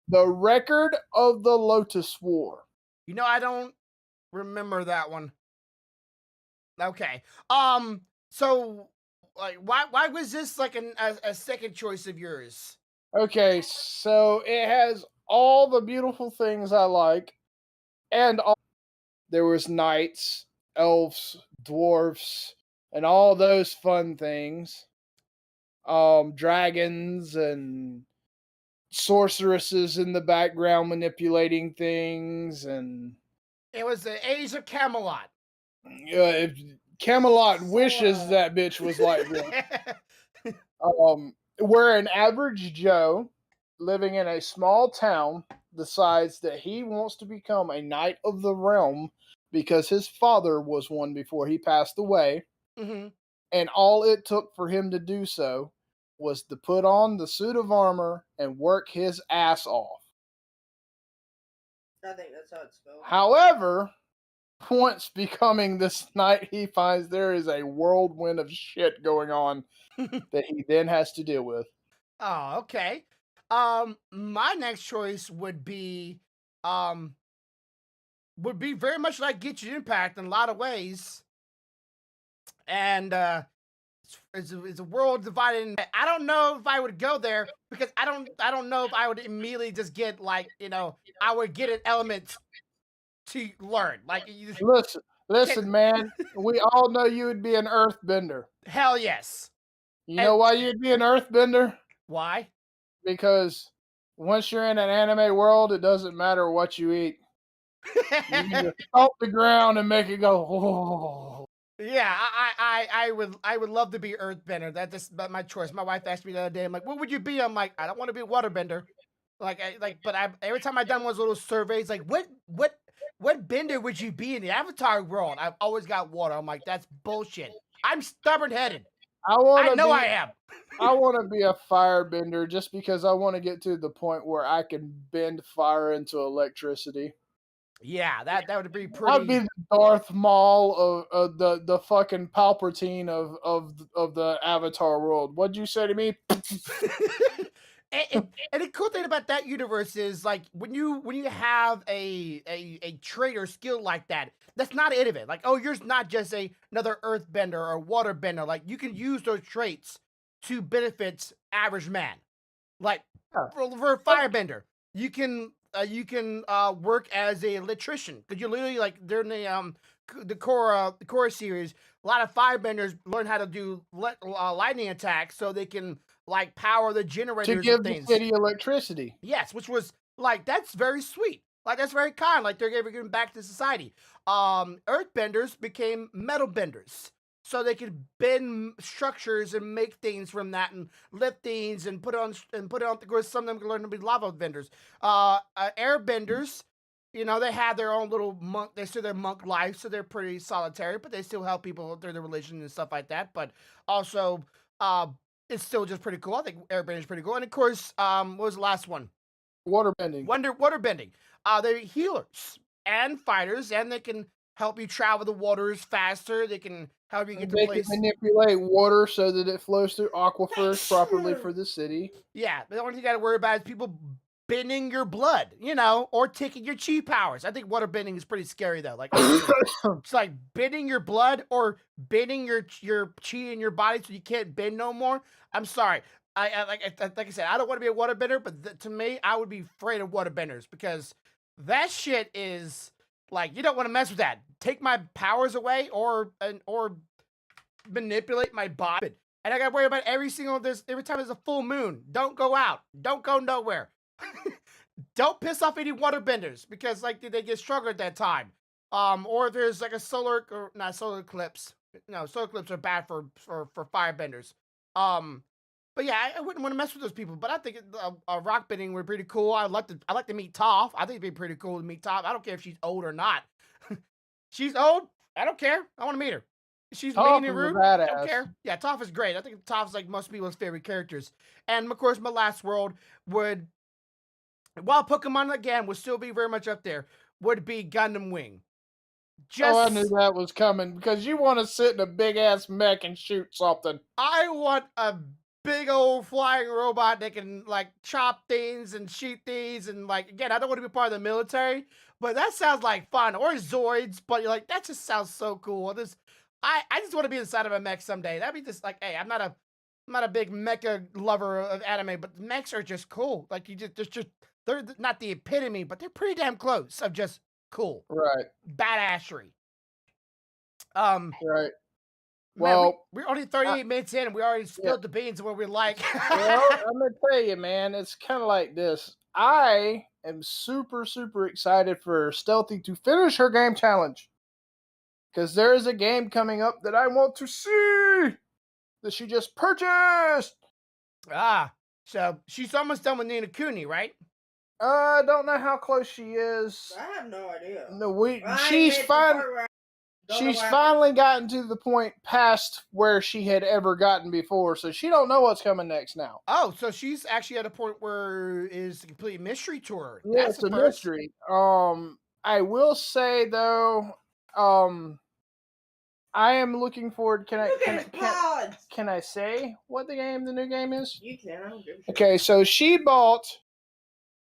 Speaker 1: The Record of the Lotus War.
Speaker 2: You know, I don't remember that one. Okay. So, like, why was this like a second choice of yours?
Speaker 1: Okay, so it has all the beautiful things I like, and there was knights, elves, dwarfs, and all those fun things. Dragons and sorceresses in the background manipulating things, and
Speaker 2: It was the Age of Camelot.
Speaker 1: if Camelot wishes that bitch was like this. Where an average Joe living in a small town decides that he wants to become a knight of the realm because his father was one before he passed away,
Speaker 2: Mm-hmm.
Speaker 1: and all it took for him to do so was to put on the suit of armor and work his ass off.
Speaker 3: I think that's how it's spelled.
Speaker 1: However, once becoming this knight, he finds there is a whirlwind of shit going on that he then has to deal with.
Speaker 2: Oh, okay. My next choice would be very much like Genshin Impact in a lot of ways, and it's a world divided. I don't know if I would go there because I don't know if I would immediately just get like I would get an element to learn like you just,
Speaker 1: Listen, man. We all know you would be an earthbender.
Speaker 2: hell yes.
Speaker 1: You know why you'd be an earthbender?
Speaker 2: Why?
Speaker 1: Because once you're in an anime world, it doesn't matter what you eat. You can just stomp the ground and make it go. Oh.
Speaker 2: Yeah, I would love to be Earthbender. That's my choice. My wife asked me the other day. I'm like, what would you be? I'm like, I don't want to be a Waterbender. But every time I've done one of those little surveys, like, what bender would you be in the Avatar world? I've always got water. I'm like, that's bullshit. I'm stubborn headed. I am.
Speaker 1: I want to be a firebender just because I want to get to the point where I can bend fire into electricity.
Speaker 2: Yeah, that would be pretty.
Speaker 1: I'd be the Darth Maul of the fucking Palpatine of the Avatar world. What'd you say to me?
Speaker 2: And the cool thing about that universe is like when you have a trait or skill like that, that's not it of it. Like, oh, you're not just another earthbender or waterbender. Like you can use those traits to benefit average man. Like for a firebender, you can work as a electrician because you literally like during the core series, a lot of firebenders learn how to do lightning attacks so they can like power the
Speaker 1: To
Speaker 2: generators
Speaker 1: give
Speaker 2: and
Speaker 1: the
Speaker 2: things.
Speaker 1: city electricity.
Speaker 2: Yes, which was like that's very sweet. Like that's very kind. Like they're giving back to society. Earthbenders became metal benders, so they could bend structures and make things from that, and lift things and put it on the ground. Some of them can learn to be lava benders. Airbenders, they have their own little monk. They still their monk life, so they're pretty solitary, but they still help people through their religion and stuff like that. But also, uh, it's still just pretty cool. I think airbending is pretty cool. And of course, what was the last one?
Speaker 1: Waterbending.
Speaker 2: Waterbending. They're healers and fighters, and they can help you travel the waters faster. They can help you get to
Speaker 1: They can
Speaker 2: place.
Speaker 1: manipulate water so that it flows through aquifers properly for the city.
Speaker 2: Yeah, the only thing you got to worry about is people bending your blood, or taking your chi powers. I think waterbending is pretty scary though. Like honestly, it's like bending your blood or bending your chi in your body so you can't bend no more. I'm sorry. Like I said, I don't want to be a waterbender, but to me, I would be afraid of waterbenders because that shit is like you don't want to mess with that. Take my powers away or manipulate my body. And I gotta worry about every time there's a full moon. Don't go out. Don't go nowhere. Don't piss off any waterbenders because like they get stronger at that time. Or there's like a not solar eclipse. No, solar eclipses are bad for firebenders. But yeah, I wouldn't want to mess with those people. But I think rock bending would be pretty cool. I'd like to meet Toph. I think it'd be pretty cool to meet Toph. I don't care if she's old or not. She's old. I don't care. I want to meet her. She's
Speaker 1: Toph
Speaker 2: mean and
Speaker 1: is a
Speaker 2: rude.
Speaker 1: badass.
Speaker 2: Don't care. Yeah, Toph is great. I think Toph's like most people's favorite characters. And of course, my last world would, while Pokemon again would still be very much up there, would be Gundam Wing.
Speaker 1: Oh, I knew that was coming because you want to sit in a big ass mech and shoot something.
Speaker 2: I want a big old flying robot that can like chop things and shoot things and like again, I don't want to be part of the military, but that sounds like fun. Or Zoids, but you're like that just sounds so cool. I just want to be inside of a mech someday. That'd be just like, hey, I'm not a big mecha lover of anime, but mechs are just cool. Like they're not the epitome, but they're pretty damn close of just cool,
Speaker 1: Right.
Speaker 2: badassery.
Speaker 1: Right.
Speaker 2: Man,
Speaker 1: Well,
Speaker 2: we're only 38 minutes in, and we already spilled the beans of what we like.
Speaker 1: well, I'm gonna tell you, man, it's kind of like this. I am super, super excited for Stealthy to finish her game challenge because there is a game coming up that I want to see that she just purchased.
Speaker 2: So she's almost done with Nina Kuni, right?
Speaker 1: I don't know how close she is.
Speaker 3: I have no idea.
Speaker 1: No, she's finally gotten to the point past where she had ever gotten before, so she don't know what's coming next now.
Speaker 2: Oh, so she's actually at a point where it's a complete mystery to her.
Speaker 1: Yeah, it's a mystery. I will say though, I am looking forward. Can I say what the new game is?
Speaker 3: You can. I don't give a shit.
Speaker 1: Okay, so she bought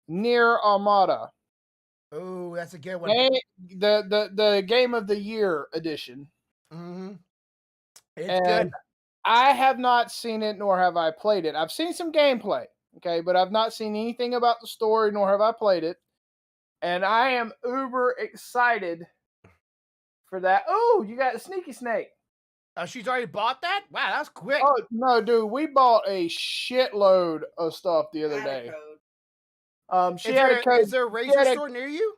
Speaker 1: Nier Automata.
Speaker 2: Oh, that's a good one.
Speaker 1: The Game of the Year edition.
Speaker 2: Mm-hmm. It's good.
Speaker 1: I have not seen it, nor have I played it. I've seen some gameplay, okay, but I've not seen anything about the story, nor have I played it. And I am uber excited for that. Oh, you got a Sneaky Snake.
Speaker 2: Oh, she's already bought that? Wow, that was quick.
Speaker 1: Oh, no, dude, we bought a shitload of stuff the other day. She had a code.
Speaker 2: Is there a Razor store near you?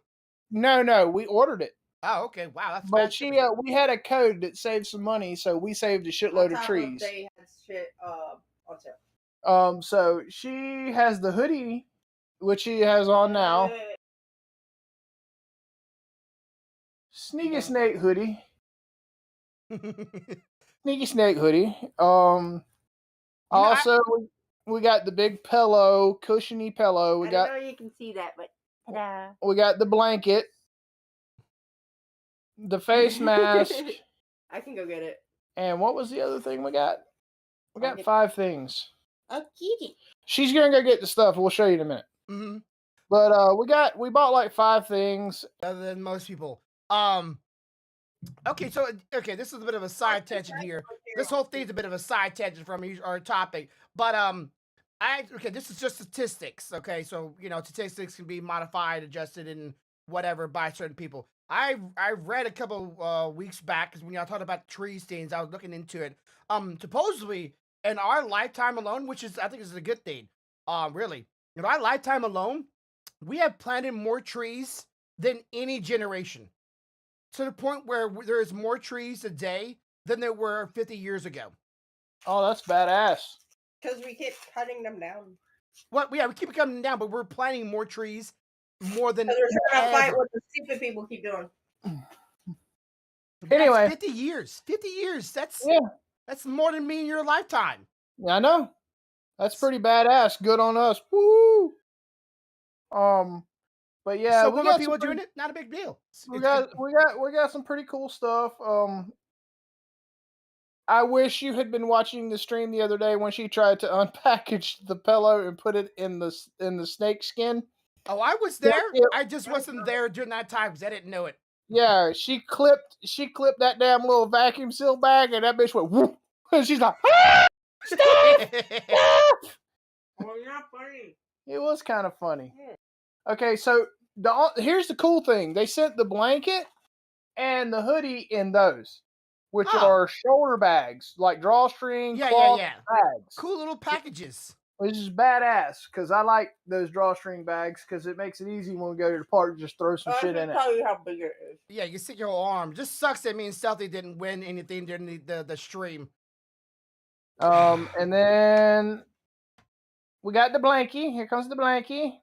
Speaker 1: No, we ordered it.
Speaker 2: Oh, okay. Wow, that's
Speaker 1: but we had a code that saved some money, so we saved a shitload of trees.
Speaker 3: They had shit on sale.
Speaker 1: So she has the hoodie, which she has on now. Sneaky Snake hoodie. Sneaky Snake hoodie. Also, we got the big pillow, cushiony pillow.
Speaker 4: I don't know you can see that, but ta-da.
Speaker 1: We got the blanket, the face mask.
Speaker 3: I can go get it.
Speaker 1: And what was the other thing we got? We got 5 things.
Speaker 3: Okay.
Speaker 1: She's gonna go get the stuff. We'll show you in a minute.
Speaker 2: Mm-hmm.
Speaker 1: But we bought like 5 things.
Speaker 2: Other than most people. Okay, this is a bit of a side tangent here. This whole thing's a bit of a side tangent from our topic. But this is just statistics. Okay, so statistics can be modified, adjusted, and whatever by certain people. I read a couple weeks back because when y'all talked about tree stains, I was looking into it. Supposedly in our lifetime alone, which is I think is a good thing. Really, in our lifetime alone, we have planted more trees than any generation. To the point where there is more trees today than there were 50 years ago.
Speaker 1: Oh, that's badass.
Speaker 3: Because we keep cutting them down.
Speaker 2: Well, yeah, we keep it coming down, but we're planting more trees more than
Speaker 3: Because we're trying to fight
Speaker 2: ever.
Speaker 3: what the stupid people keep doing.
Speaker 1: Anyway.
Speaker 2: That's 50 years. 50 years. That's more than me in your lifetime.
Speaker 1: Yeah, I know. That's pretty badass. Good on us. Woo! But yeah,
Speaker 2: so
Speaker 1: we
Speaker 2: what more
Speaker 1: got
Speaker 2: people
Speaker 1: some
Speaker 2: doing it? Not a big deal.
Speaker 1: we got some pretty cool stuff. I wish you had been watching the stream the other day when she tried to unpackage the pillow and put it in the snake skin.
Speaker 2: Oh, I was there. I just wasn't there during that time because I didn't know it.
Speaker 1: Yeah, she clipped that damn little vacuum seal bag, and that bitch went whoop. And she's like, ah! Stop! Stop!
Speaker 3: Well, you're not funny.
Speaker 1: It was kind of funny. Okay, so here's the cool thing. They sent the blanket and the hoodie in those, which are shoulder bags, like drawstring cloth bags.
Speaker 2: Cool little packages.
Speaker 1: Which is badass, because I like those drawstring bags, because it makes it easy when we go to the park, just throw some shit in it.
Speaker 3: I'll tell you how big it is.
Speaker 2: Yeah, you stick your whole arm. Just sucks that me and Stealthy didn't win anything during the stream.
Speaker 1: And then we got the blankie. Here comes the blankie.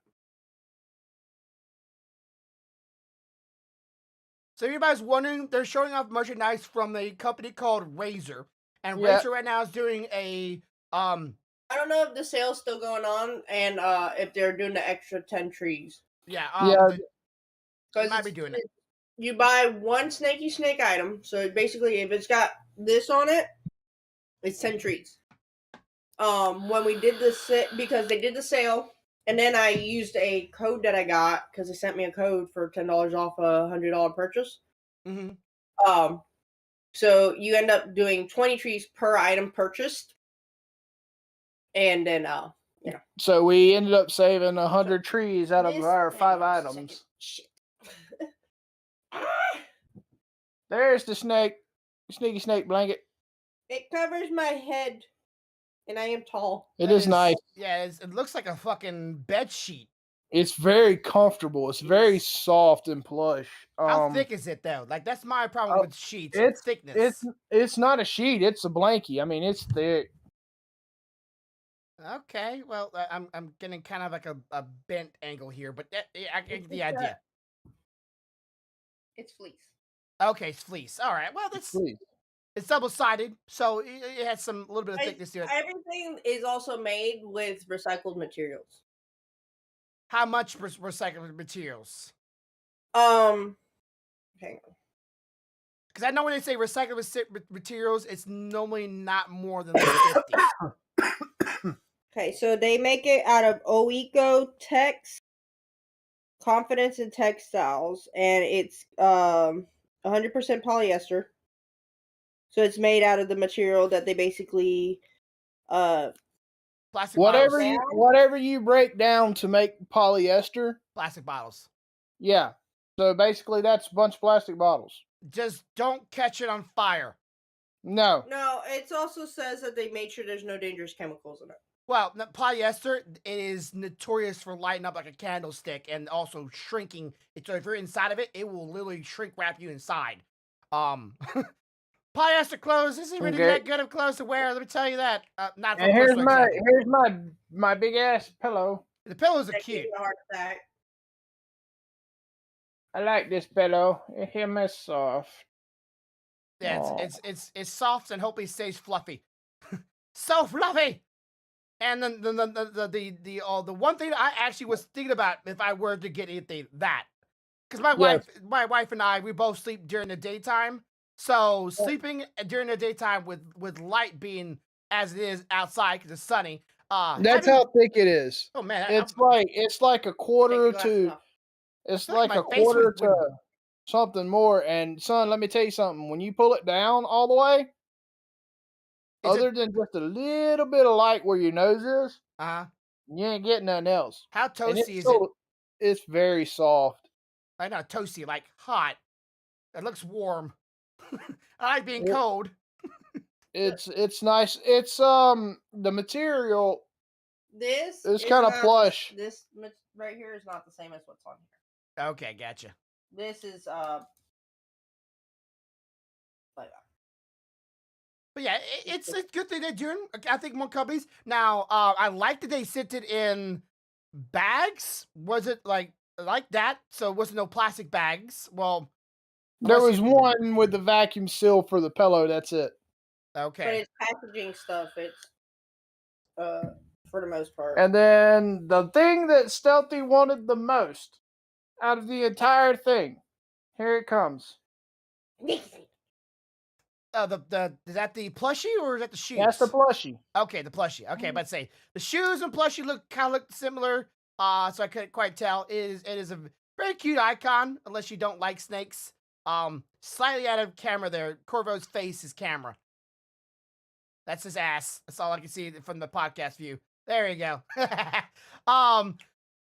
Speaker 2: So everybody's wondering, they're showing off merchandise from a company called Razer. And Razer right now is doing a
Speaker 3: I don't know if the sale's still going on and if they're doing the extra 10 trees.
Speaker 2: Yeah,
Speaker 3: they
Speaker 2: might be doing it.
Speaker 3: You buy one snaky snake item, so basically if it's got this on it, it's 10 trees. When we did this, because they did the sale, and then I used a code that I got because they sent me a code for $10 off a $100 purchase.
Speaker 2: Mm-hmm.
Speaker 3: So you end up doing 20 trees per item purchased, and then
Speaker 1: So we ended up saving 100 trees out of our 5 items.
Speaker 3: Shit.
Speaker 1: There's the sneaky snake blanket.
Speaker 3: It covers my head, and I am tall.
Speaker 1: It is nice.
Speaker 2: Yeah, it looks like a fucking bed sheet.
Speaker 1: It's very comfortable. It's very soft and plush.
Speaker 2: How thick is it though? Like that's my problem with sheets. It's thickness.
Speaker 1: It's not a sheet. It's a blankie. I mean, it's thick.
Speaker 2: Okay, well, I'm getting kind of like a bent angle here, but I get the idea.
Speaker 3: It's fleece.
Speaker 2: Okay, it's fleece. All right. Well, it's double-sided, so it has a little bit of thickness to it.
Speaker 3: Everything is also made with recycled materials.
Speaker 2: How much recycled materials?
Speaker 3: Hang on.
Speaker 2: Because I know when they say recycled materials, it's normally not more than like 50.
Speaker 3: Okay, so they make it out of Oeco Tex, Confidence in Textiles, and it's 100% polyester. So it's made out of the material that they basically
Speaker 2: plastic
Speaker 1: whatever you break down to make polyester.
Speaker 2: Plastic bottles.
Speaker 1: Yeah. So basically that's a bunch of plastic bottles.
Speaker 2: Just don't catch it on fire.
Speaker 1: No.
Speaker 3: No, it also says that they made sure there's no dangerous chemicals in it.
Speaker 2: Well, polyester, it is notorious for lighting up like a candlestick and also shrinking. So if you're inside of it, it will literally shrink wrap you inside. Polyester clothes isn't really that good of clothes to wear. Let me tell you that. Not from
Speaker 1: here's my big ass pillow.
Speaker 2: The pillows are cute.
Speaker 1: I like this pillow. Him is soft.
Speaker 2: Yeah, it's soft and hopefully stays fluffy. So fluffy. And then the one thing I actually was thinking about if I were to get anything, that because my wife and I, we both sleep during the daytime. So sleeping during the daytime with light being as it is outside because it's sunny.
Speaker 1: That's how thick it is.
Speaker 2: Oh man,
Speaker 1: it's like a quarter to something more. And son, let me tell you something. When you pull it down all the way, other than just a little bit of light where your nose is, you ain't getting nothing else.
Speaker 2: How toasty is it?
Speaker 1: It's very soft.
Speaker 2: I know, toasty, like hot. It looks warm. I like being cold.
Speaker 1: It's nice. It's the material
Speaker 3: This
Speaker 1: is
Speaker 3: is
Speaker 1: kind of
Speaker 3: not
Speaker 1: plush.
Speaker 3: This right here is not the same as what's on here.
Speaker 2: Okay, gotcha.
Speaker 3: This is like that.
Speaker 2: But yeah, it's a good thing they're doing. I think more companies now. I like that they sent it in bags. Was it like that? So it wasn't no plastic bags. Well,
Speaker 1: There
Speaker 2: unless
Speaker 1: was
Speaker 2: you-
Speaker 1: one with the vacuum seal for the pillow. That's it.
Speaker 3: But
Speaker 2: okay.
Speaker 3: it's packaging stuff. It's for the most part.
Speaker 1: And then the thing that Stealthy wanted the most out of the entire thing, here it comes.
Speaker 2: The is that the plushie or is that the shoes?
Speaker 1: That's the plushie.
Speaker 2: Okay, the plushie. Okay, but say the shoes and plushie look similar. So I couldn't quite tell. It is a very cute icon, unless you don't like snakes. Slightly out of camera there. Corvo's face is camera. That's his ass. That's all I can see from the podcast view. There you go.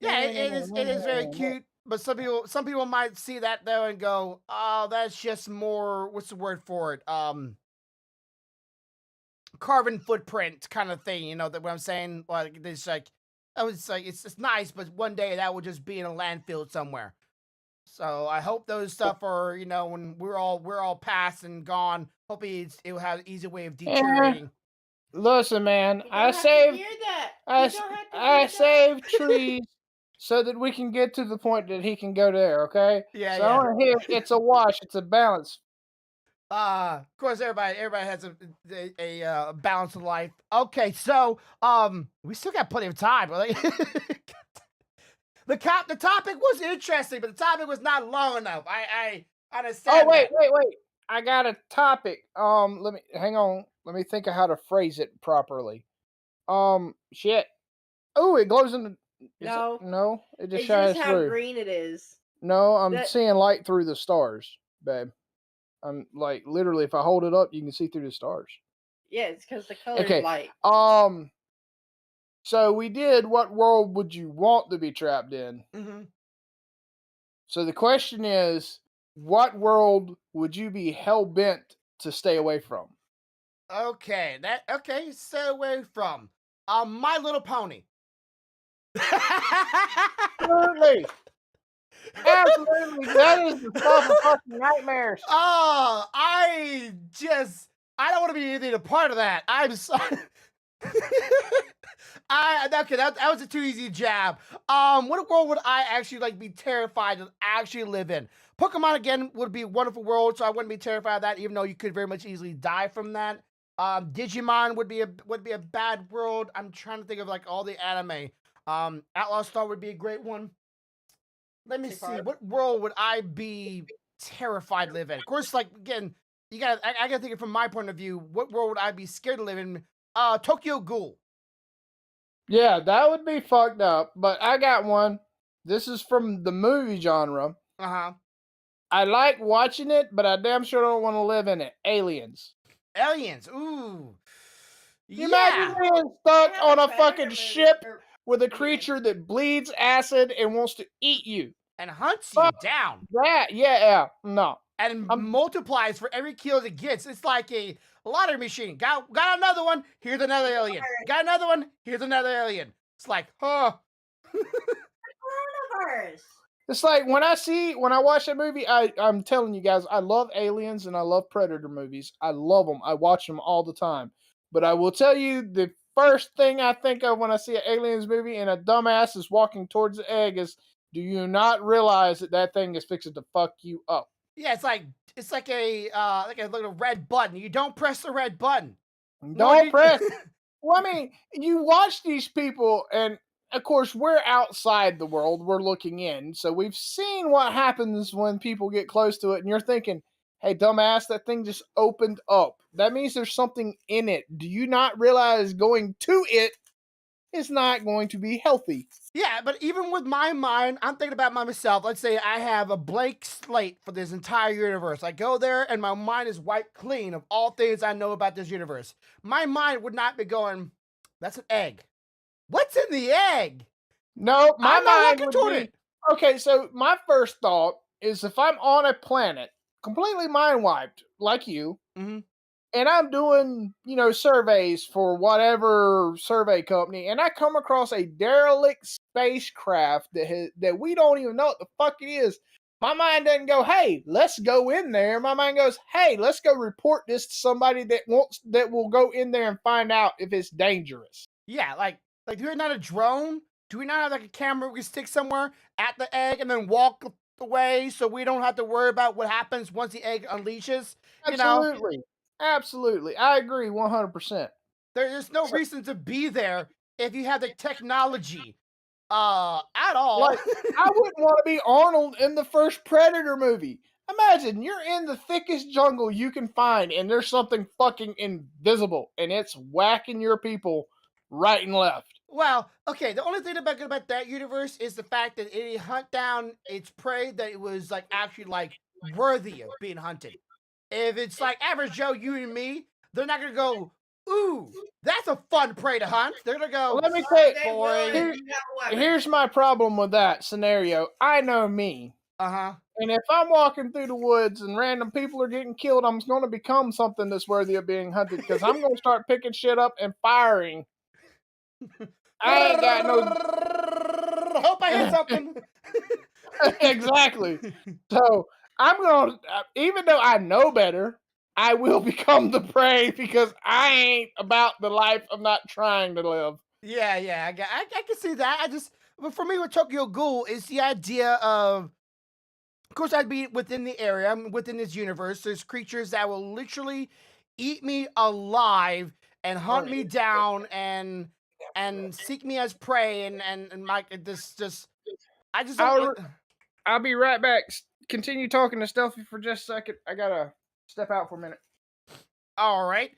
Speaker 2: Yeah, it is very cute. But some people might see that though and go, "Oh, that's just more. What's the word for it? Carbon footprint kind of thing." You know that what I'm saying? Like this, like I was like, it's nice, but one day that will just be in a landfill somewhere. So I hope those stuff are, when we're all past and gone. Hopefully it will have an easy way of deteriorating.
Speaker 1: Listen, man,
Speaker 3: You
Speaker 1: I
Speaker 3: don't have to
Speaker 1: saved
Speaker 3: hear that.
Speaker 1: I,
Speaker 3: You don't have to
Speaker 1: I
Speaker 3: hear that.
Speaker 1: saved trees so that we can get to the point that he can go there. Okay.
Speaker 2: Yeah,
Speaker 1: So
Speaker 2: yeah.
Speaker 1: on here, it's a wash. It's a balance.
Speaker 2: Of course, everybody has a balance of life. Okay, so we still got plenty of time. Like, the topic was interesting, but the topic was not long enough. I understand.
Speaker 1: Oh wait. I got a topic. Let me hang on. Let me think of how to phrase it properly. Shit. Oh, it glows in the.
Speaker 3: No.
Speaker 1: No, it just
Speaker 3: It's
Speaker 1: shines
Speaker 3: just how
Speaker 1: through.
Speaker 3: green it is.
Speaker 1: No, I'm
Speaker 3: That-
Speaker 1: seeing light through the stars, babe. I'm like literally, if I hold it up, you can see through the stars.
Speaker 3: Yeah, it's because the color's
Speaker 1: Okay.
Speaker 3: light.
Speaker 1: So we did. What world would you want to be trapped in?
Speaker 2: Mm-hmm.
Speaker 1: So the question is, what world would you be hell bent to stay away from?
Speaker 2: Okay, stay away from My Little Pony.
Speaker 1: Absolutely. Absolutely. That is the stuff of fucking nightmares.
Speaker 2: Oh, I don't want to be anything a part of that. I'm sorry. That was a too easy jab. What world would I actually be terrified to actually live in? Pokemon again would be a wonderful world, so I wouldn't be terrified of that, even though you could very much easily die from that. Digimon would be a bad world. I'm trying to think of all the anime. Outlaw Star would be a great one. Let me see. What world would I be terrified to live in? Of course, again, I gotta think it from my point of view. What world would I be scared to live in? Tokyo Ghoul.
Speaker 1: Yeah, that would be fucked up. But I got one. This is from the movie genre.
Speaker 2: Uh-huh.
Speaker 1: I like watching it, but I damn sure don't want to live in it. Aliens.
Speaker 2: Aliens. Ooh.
Speaker 1: You imagine being stuck
Speaker 3: They have
Speaker 1: on
Speaker 3: a
Speaker 1: a
Speaker 3: Predator
Speaker 1: fucking
Speaker 3: movie,
Speaker 1: ship
Speaker 3: or-
Speaker 1: with a creature that bleeds acid and wants to eat you.
Speaker 2: And hunts you
Speaker 1: Fuck
Speaker 2: down.
Speaker 1: That, yeah, no.
Speaker 2: And multiplies for every kill it gets. It's like a lottery machine. Got another one. Here's another alien. Got another one. Here's another alien. It's like, huh.
Speaker 3: Coronavirus.
Speaker 1: It's like when I watch that movie, I'm telling you guys, I love Aliens and I love Predator movies. I love them. I watch them all the time. But I will tell you, the first thing I think of when I see an Aliens movie and a dumbass is walking towards the egg is, do you not realize that thing is fixing to fuck you up?
Speaker 2: Yeah, it's like a little red button. You don't press the red button.
Speaker 1: Don't press. Well, I mean, you watch these people, and of course, we're outside the world. We're looking in. So we've seen what happens when people get close to it, and you're thinking, hey, dumbass, that thing just opened up. That means there's something in it. Do you not realize going to it is not going to be healthy?
Speaker 2: Yeah, but even with my mind, I'm thinking about myself. Let's say I have a blank slate for this entire universe. I go there and my mind is wiped clean of all things I know about this universe. My mind would not be going, that's an egg. What's in the egg?
Speaker 1: No, my
Speaker 2: I'm not
Speaker 1: mind
Speaker 2: looking
Speaker 1: would
Speaker 2: toward
Speaker 1: be,
Speaker 2: it.
Speaker 1: okay, so my first thought is if I'm on a planet, completely mind wiped, like you,
Speaker 2: Mhm.
Speaker 1: and I'm doing, surveys for whatever survey company, and I come across a derelict spacecraft that we don't even know what the fuck it is. My mind doesn't go, "Hey, let's go in there." My mind goes, "Hey, let's go report this to somebody that will go in there and find out if it's dangerous."
Speaker 2: Yeah, like do we not a drone? Do we not have like a camera we can stick somewhere at the egg and then walk away so we don't have to worry about what happens once the egg unleashes? You know,
Speaker 1: Absolutely, absolutely, I agree 100%.
Speaker 2: there's no
Speaker 1: So,
Speaker 2: reason to be there if you have the technology at all.
Speaker 1: like, I wouldn't want to be Arnold in the first Predator movie. Imagine you're in the thickest jungle you can find, and there's something fucking invisible, and it's whacking your people right and left.
Speaker 2: Well, okay, the only thing about good about that universe is the fact that it hunt down its prey that it was like actually like worthy of being hunted. If it's like average Joe, you and me, they're not gonna go, ooh, that's a fun prey to hunt. They're gonna go,
Speaker 1: Let me say,
Speaker 3: They will if
Speaker 2: boring.
Speaker 3: you have a weapon.
Speaker 1: here's my problem with that scenario. I know me.
Speaker 2: Uh-huh.
Speaker 1: And if I'm walking through the woods and random people are getting killed, I'm going to become something that's worthy of being hunted because I'm going to start picking shit up and firing. I ain't got no.
Speaker 2: Hope I hit something.
Speaker 1: Exactly. So I'm going to, even though I know better, I will become the prey because I ain't about the life I'm not trying to live.
Speaker 2: Yeah, I can see that. But for me with Tokyo Ghoul is the idea of course, I'd be within the area, within this universe. There's creatures that will literally eat me alive and hunt me down and seek me as prey and my this just I just don't.
Speaker 1: I'll be right back. Continue talking to Stealthy for just a second. I gotta step out for a minute.
Speaker 2: All right.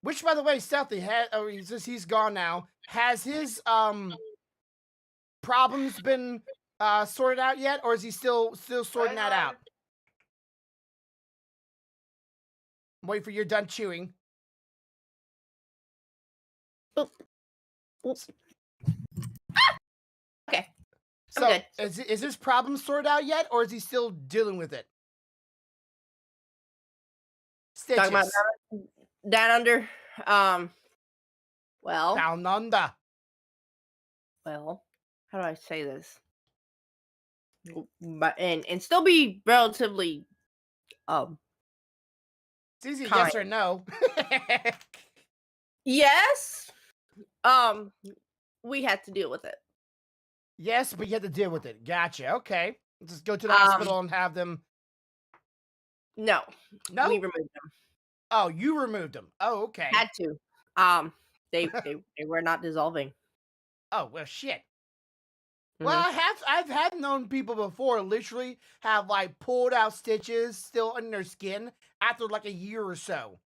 Speaker 2: Which by the way, Stealthy had. Oh, he's gone now. Has his problems been sorted out yet, or is he still sorting that out? Wait for you're done chewing.
Speaker 3: Oops. Okay.
Speaker 2: So
Speaker 3: good.
Speaker 2: is his problem sorted out yet, or is he still dealing with it? Stitches.
Speaker 3: Talking about down under. Well,
Speaker 2: Down under.
Speaker 3: well, how do I say this? But and still be relatively
Speaker 2: It's easy,
Speaker 3: kind.
Speaker 2: yes or no.
Speaker 3: Yes. We had to deal with it.
Speaker 2: Yes, but you have to deal with it. Gotcha. Okay. Just go to the hospital and have them.
Speaker 3: No.
Speaker 2: No.
Speaker 3: We removed them.
Speaker 2: Oh, you removed them. Oh, okay.
Speaker 3: Had to. They were not dissolving.
Speaker 2: Oh well, shit.
Speaker 3: Mhm.
Speaker 2: Well, I've had known people before literally have like pulled out stitches still in their skin after like a year or so.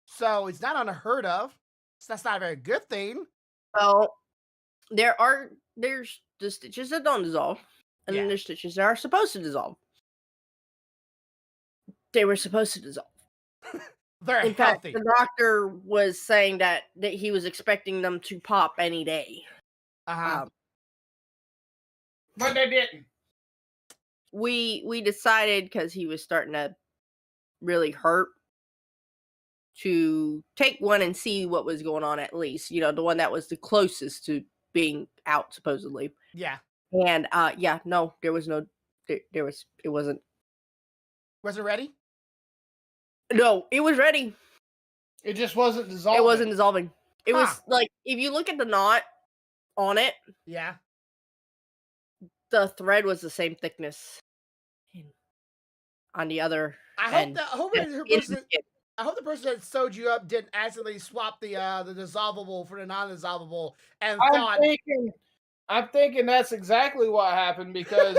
Speaker 2: So it's not unheard of. So that's not a very good thing.
Speaker 3: Well, there's the stitches that don't dissolve, and
Speaker 2: Yeah.
Speaker 3: then there's stitches that are supposed to dissolve. They were supposed to dissolve.
Speaker 2: They're
Speaker 3: In fact,
Speaker 2: healthy.
Speaker 3: the doctor was saying that he was expecting them to pop any day.
Speaker 2: Uh-huh.
Speaker 1: But they didn't.
Speaker 3: We decided because he was starting to really hurt to take one and see what was going on at least. You know, the one that was the closest to being out supposedly.
Speaker 2: Yeah.
Speaker 3: And yeah, no, there was no there was it wasn't.
Speaker 2: Was it ready?
Speaker 3: No, it was ready.
Speaker 1: It just wasn't dissolving.
Speaker 3: It wasn't dissolving. It
Speaker 2: Huh.
Speaker 3: was like if you look at the knot on it,
Speaker 2: Yeah.
Speaker 3: the thread was the same thickness. On the other end.
Speaker 2: I hope the person that sewed you up didn't accidentally swap the dissolvable for the non-dissolvable and thought.
Speaker 1: I'm thinking that's exactly what happened because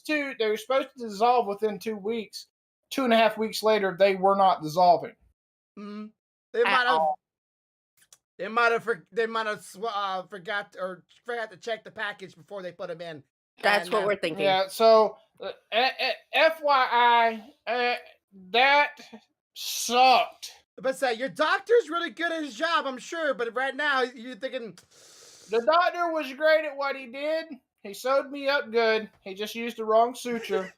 Speaker 1: they were supposed to dissolve within 2 weeks. 2.5 weeks later, they were not dissolving.
Speaker 2: Mm, they might have forgot to check the package before they put them in.
Speaker 3: That's what we're thinking.
Speaker 1: Yeah. So, FYI, that sucked.
Speaker 2: But say your doctor's really good at his job, I'm sure. But right now you're thinking
Speaker 1: The doctor was great at what he did. He sewed me up good. He just used the wrong suture.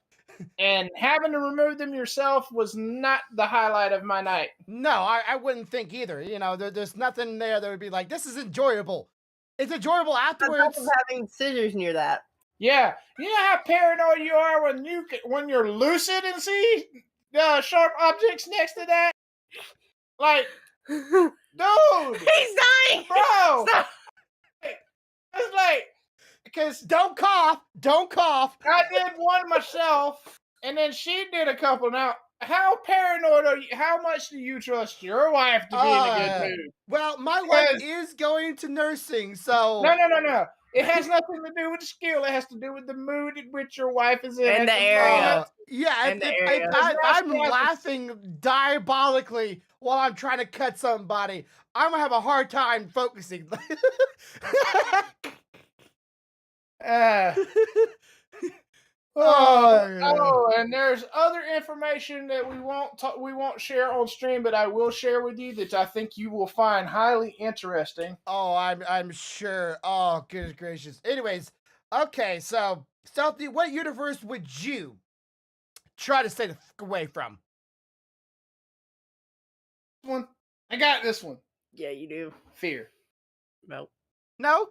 Speaker 1: And having to remove them yourself was not the highlight of my night.
Speaker 2: No, I wouldn't think either. You know, there's nothing there that would be like, this is enjoyable. It's enjoyable
Speaker 5: On top
Speaker 2: afterwards.
Speaker 5: of having scissors near that.
Speaker 1: Yeah, you know how paranoid you are when you're lucid and see sharp objects next to that. Like,
Speaker 5: He's
Speaker 1: dude,
Speaker 5: dying.
Speaker 1: bro,
Speaker 5: Stop.
Speaker 1: it's like because
Speaker 2: Don't cough. Don't cough.
Speaker 1: I did one myself, and then she did a couple. Now, how paranoid are you? How much do you trust your wife to be in a good mood?
Speaker 2: Well, my wife
Speaker 1: Because-
Speaker 2: is going to nursing, so
Speaker 1: No. It has nothing to do with the skill. It has to do with the mood in which your wife is in.
Speaker 5: And
Speaker 1: at
Speaker 5: the area.
Speaker 1: moment.
Speaker 2: yeah.
Speaker 5: And the
Speaker 2: If
Speaker 5: area.
Speaker 2: I'm
Speaker 1: Yes.
Speaker 2: laughing diabolically while I'm trying to cut somebody, I'm gonna have a hard time focusing.
Speaker 1: Uh,
Speaker 2: Oh,
Speaker 1: and there's other information that we won't share on stream, but I will share with you that I think you will find highly interesting.
Speaker 2: Oh, I'm sure. Oh, goodness gracious. Anyways, okay, so Stealthy, what universe would you try to stay the fuck away from?
Speaker 1: One, I got this one.
Speaker 5: Yeah, you do.
Speaker 1: Fear.
Speaker 5: Nope.
Speaker 2: No?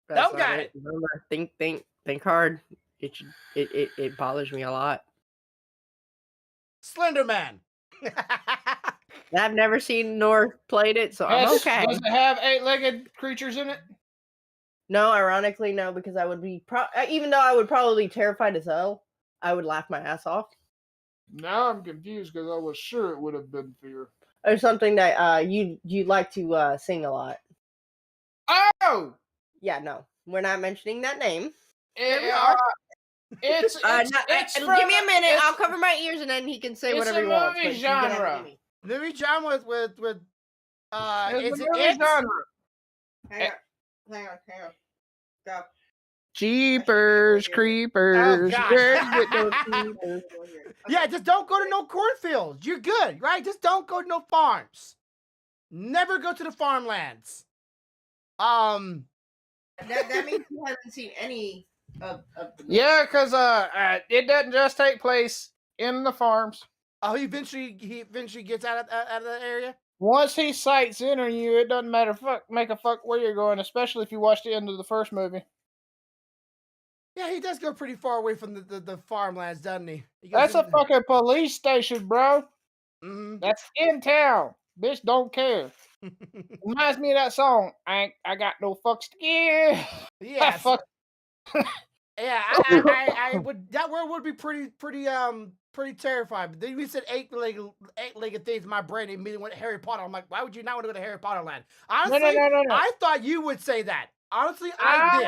Speaker 5: That's
Speaker 2: Don't
Speaker 5: not
Speaker 2: got
Speaker 5: it. Remember, think hard. It bothers me a lot.
Speaker 2: Slender Man.
Speaker 5: I've never seen nor played it, so I'm okay.
Speaker 1: Does it have 8-legged creatures in it?
Speaker 5: No, ironically, no, because I would be even though I would probably be terrified as hell, I would laugh my ass off.
Speaker 1: Now I'm confused because I was sure it would have been fear.
Speaker 5: Or something that you like to sing a lot.
Speaker 1: Oh,
Speaker 5: Yeah, no, we're not mentioning that name.
Speaker 1: we
Speaker 5: are.
Speaker 1: It's
Speaker 5: Give me a minute. I'll cover my ears and then he can say
Speaker 1: it's
Speaker 5: whatever
Speaker 1: a
Speaker 5: he wants.
Speaker 1: movie
Speaker 5: but you're gonna have to
Speaker 1: genre.
Speaker 5: give me-
Speaker 2: Movie John with
Speaker 1: It's
Speaker 2: is
Speaker 1: a
Speaker 2: it
Speaker 1: movie
Speaker 2: it?
Speaker 1: genre.
Speaker 3: Hang on. Go.
Speaker 1: Jeepers
Speaker 3: Oh,
Speaker 1: creepers.
Speaker 2: God.
Speaker 1: Where'd you get those
Speaker 3: Okay.
Speaker 2: Yeah, just don't go to no cornfields. You're good, right? Just don't go to no farms. Never go to the farmlands.
Speaker 3: That means you haven't seen any of the
Speaker 1: Yeah, because it doesn't just take place in the farms.
Speaker 2: Oh, he eventually gets out of that area.
Speaker 1: Once he sights in on you, it doesn't make a fuck where you're going, especially if you watch the end of the first movie.
Speaker 2: Yeah, he does go pretty far away from the farmlands, doesn't he? He goes
Speaker 1: That's a
Speaker 2: in-
Speaker 1: fucking police station, bro.
Speaker 2: Mhm.
Speaker 1: That's in town. Bitch, don't care. Reminds me of that song. I got no fucks to give.
Speaker 2: Yes.
Speaker 1: Fuck.
Speaker 2: Yeah, I would. That word would be pretty terrifying. But then we said eight-legged things. My brain immediately went to Harry Potter. I'm like, why would you not want to go to Harry Potter land? Honestly,
Speaker 1: No.
Speaker 2: I thought you would say that. Honestly, I did.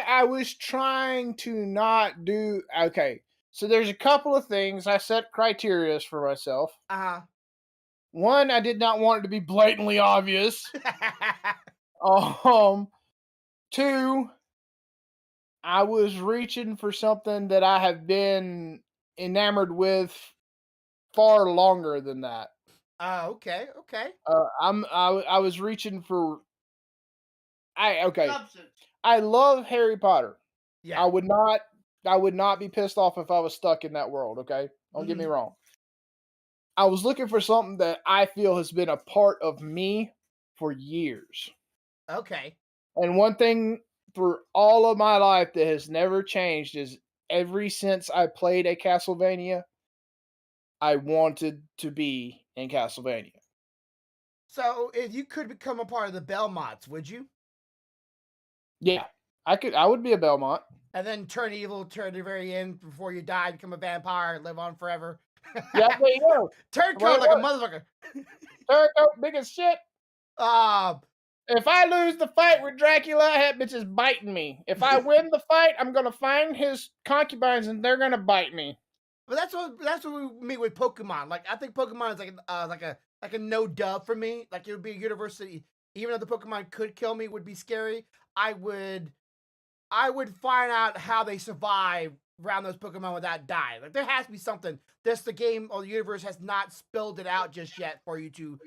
Speaker 1: I was trying to not do. Okay, so there's a couple of things I set criteria for myself.
Speaker 2: Uh
Speaker 1: One, I did not want it to be blatantly obvious.
Speaker 2: huh.
Speaker 1: Two, I was reaching for something that I have been enamored with far longer than that.
Speaker 2: Okay.
Speaker 1: I was reaching for.
Speaker 3: substance.
Speaker 1: I love Harry Potter.
Speaker 2: Yeah.
Speaker 1: I would not be pissed off if I was stuck in that world. Okay, don't get me wrong. I was looking for something that I feel has been a part of me for years.
Speaker 2: Okay.
Speaker 1: And one thing through all of my life that has never changed is ever since I played a Castlevania, I wanted to be in Castlevania.
Speaker 2: So, if you could become a part of the Belmonts, would you?
Speaker 1: Yeah, I would be a Belmont.
Speaker 2: And then turn evil, turn the very end before you die, become a vampire, live on forever.
Speaker 1: Yeah, there you go.
Speaker 2: Turn
Speaker 1: Well,
Speaker 2: coat like a motherfucker.
Speaker 1: Turncoat big as shit.
Speaker 2: Uh,
Speaker 1: If I lose the fight with Dracula, that bitch is biting me. If I win the fight, I'm gonna find his concubines and they're gonna bite me.
Speaker 2: but that's what we meet with Pokemon. Like, I think Pokemon is like a no dub for me. Like, it would be a universe that even though the Pokemon could kill me, would be scary. I would find out how they survive around those Pokemon without dying. Like, there has to be something. The game or the universe has not spelled it out just yet for you to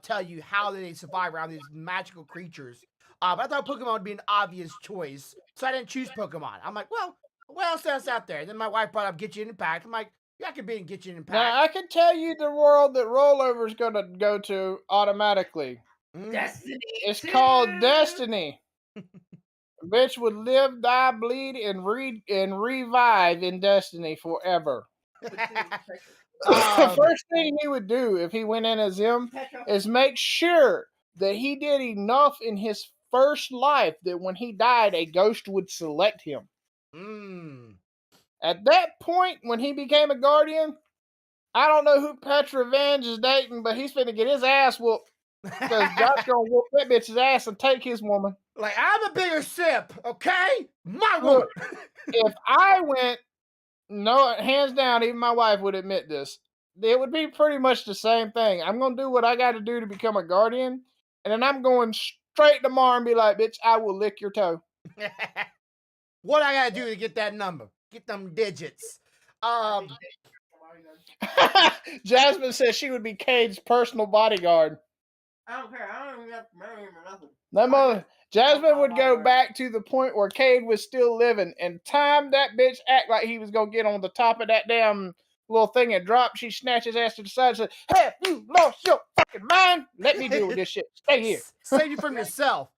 Speaker 2: tell you how they survive around these magical creatures. But I thought Pokemon would be an obvious choice, so I didn't choose Pokemon. I'm like, well, what else is out there? Then my wife brought up Genshin Impact. I'm like, yeah, I could be in Genshin Impact.
Speaker 1: Now I can tell you the world that Rollover's gonna go to automatically.
Speaker 3: Destiny.
Speaker 1: It's
Speaker 3: 2.
Speaker 1: called Destiny. Bitch would live, die, bleed, and revive in Destiny forever. The first thing he would do if he went in as him is make sure that he did enough in his first life that when he died, a ghost would select him. At that point, when he became a guardian, I don't know who Petra Venge is dating, but he's finna get his ass whooped because Josh gonna whoop that bitch's ass and take his woman.
Speaker 2: Like, I'm a bigger simp, okay? My woman.
Speaker 1: If I went, no, hands down, even my wife would admit this. It would be pretty much the same thing. I'm gonna do what I got to do to become a guardian, and then I'm going straight tomorrow and be like, "Bitch, I will lick your toe."
Speaker 2: What I gotta do to get that number? Get them digits.
Speaker 1: Jasmine says she would be Cade's personal bodyguard.
Speaker 3: I don't care. I don't even have to marry him or nothing.
Speaker 1: That mother, Jasmine would go back to the point where Cade was still living and time that bitch act like he was gonna get on the top of that damn little thing and drop. She snatched his ass to the side and said, "Have you lost your fucking mind? Let me deal with this shit. Stay here."
Speaker 2: Save you from yourself.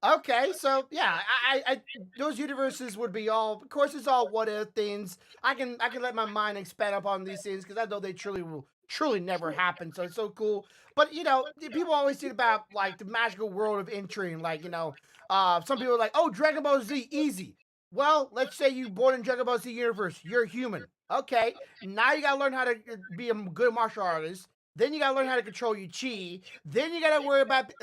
Speaker 2: Okay, so yeah, I those universes would be all. Of course, it's all what if things. I can let my mind expand upon these things because I know they truly never happen. So it's so cool. But you know, people always think about like the magical world of entering. Like some people are like, oh, Dragon Ball Z easy. Well, let's say you born in Dragon Ball Z universe, you're human. Okay, now you gotta learn how to be a good martial artist. Then you gotta learn how to control your chi. Then you gotta worry about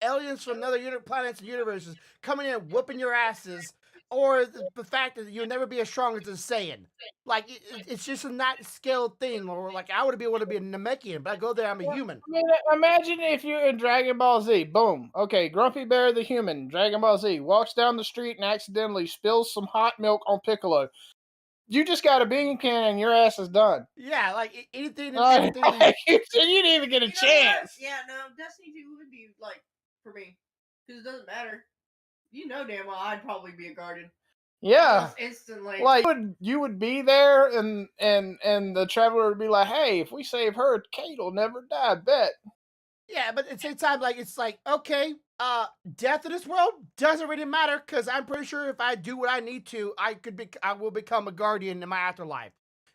Speaker 2: aliens from other planets and universes coming in and whooping your asses, or the fact that you'll never be as strong as a Saiyan. Like it's just a not scaled thing. Or like I would be able to be a Namekian, but I go there, I'm a human.
Speaker 1: I mean, imagine if you're in Dragon Ball Z. Boom. Okay, Grumpy Bear the human, Dragon Ball Z, walks down the street and accidentally spills some hot milk on Piccolo. You just got a bean can and your ass is done.
Speaker 2: Yeah, like anything and everything.
Speaker 1: You didn't even get a chance.
Speaker 3: Yeah, no, Destiny 2 would be like for me because it doesn't matter. You know damn well I'd probably be a guardian.
Speaker 1: Yeah,
Speaker 3: almost instantly.
Speaker 1: like you would be there, and the traveler would be like, "Hey, if we save her, Kate will never die." Bet.
Speaker 2: Yeah, but at the same time, like it's like okay, death in this world doesn't really matter because I'm pretty sure if I do what I need to, I will become a guardian in my afterlife.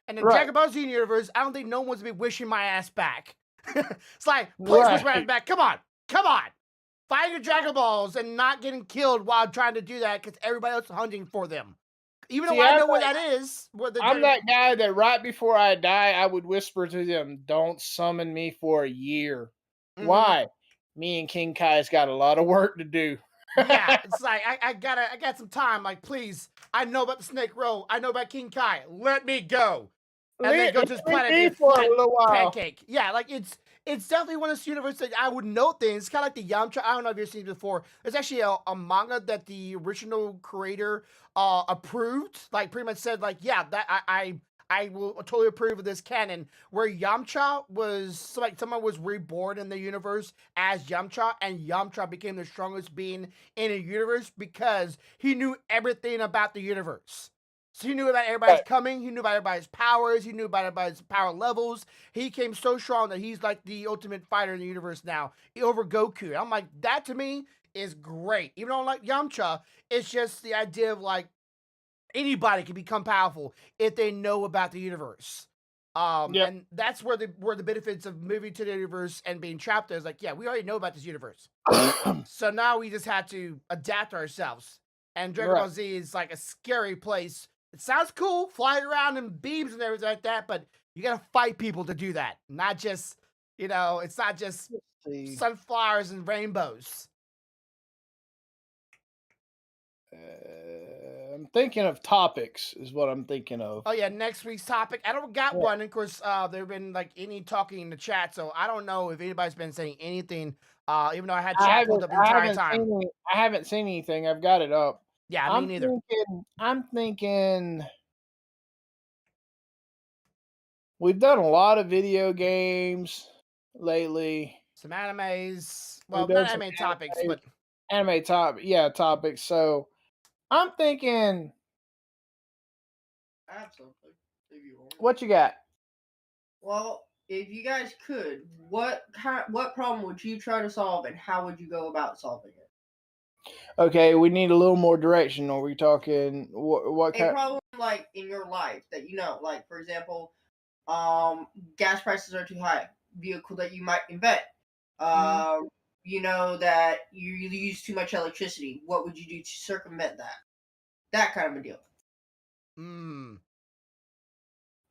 Speaker 2: And in Dragon Ball Z universe, I don't think no one's been wishing my ass back. It's like, please wish my ass back. Come on. Find your Dragon Balls and not getting killed while trying to do that because everybody else is hunting for them. Even though I know where that is.
Speaker 1: I'm that guy that right before I die, I would whisper to them, "Don't summon me for a year." Mm-hmm. Why? Me and King Kai's got a lot of work to do.
Speaker 2: Yeah, it's like I got some time. Like, please, I know about the Snake Roll. I know about King Kai. Let me go. And then go to this planet for a little while. Pancake. Yeah, like it's definitely one of those universes that I would know things. It's kind of like the Yamcha. I don't know if you've seen it before. There's actually a manga that the original creator approved. Like pretty much said, like, yeah, that I will totally approve of this canon where Yamcha was like someone was reborn in the universe as Yamcha, and Yamcha became the strongest being in a universe because he knew everything about the universe. So he knew about everybody's coming. He knew about everybody's powers. He knew about everybody's power levels. He came so strong that he's like the ultimate fighter in the universe now over Goku. I'm like, that to me is great. Even though I like Yamcha, it's just the idea of like anybody can become powerful if they know about the universe. And that's where the benefits of moving to the universe and being trapped there is like, yeah, we already know about this universe. So now we just have to adapt ourselves. And Dragon Ball Z is like a scary place. It sounds cool, flying around in beams and everything like that, but you gotta fight people to do that. Not just, it's not just sunflowers and rainbows.
Speaker 1: I'm thinking of topics is what I'm thinking of.
Speaker 2: Oh yeah, next week's topic. I don't got one. Of course, there been like any talking in the chat, so I don't know if anybody's been saying anything. Even though I had chat pulled up the entire time.
Speaker 1: I haven't seen anything. I've got it up.
Speaker 2: Yeah, me neither.
Speaker 1: I'm thinking we've done a lot of video games lately.
Speaker 2: Some animes. Well, not anime topics, but
Speaker 1: anime topics. So I'm thinking,
Speaker 3: Absolutely. If you want.
Speaker 1: what you got?
Speaker 3: Well, if you guys could, what problem would you try to solve, and how would you go about solving it?
Speaker 1: Okay, we need a little more direction. Are we talking what
Speaker 3: A
Speaker 1: kind?
Speaker 3: problem like in your life that like for example, gas prices are too high. Vehicle that you might invent. Um, that you use too much electricity. What would you do to circumvent that? That kind of a deal.
Speaker 2: Hmm.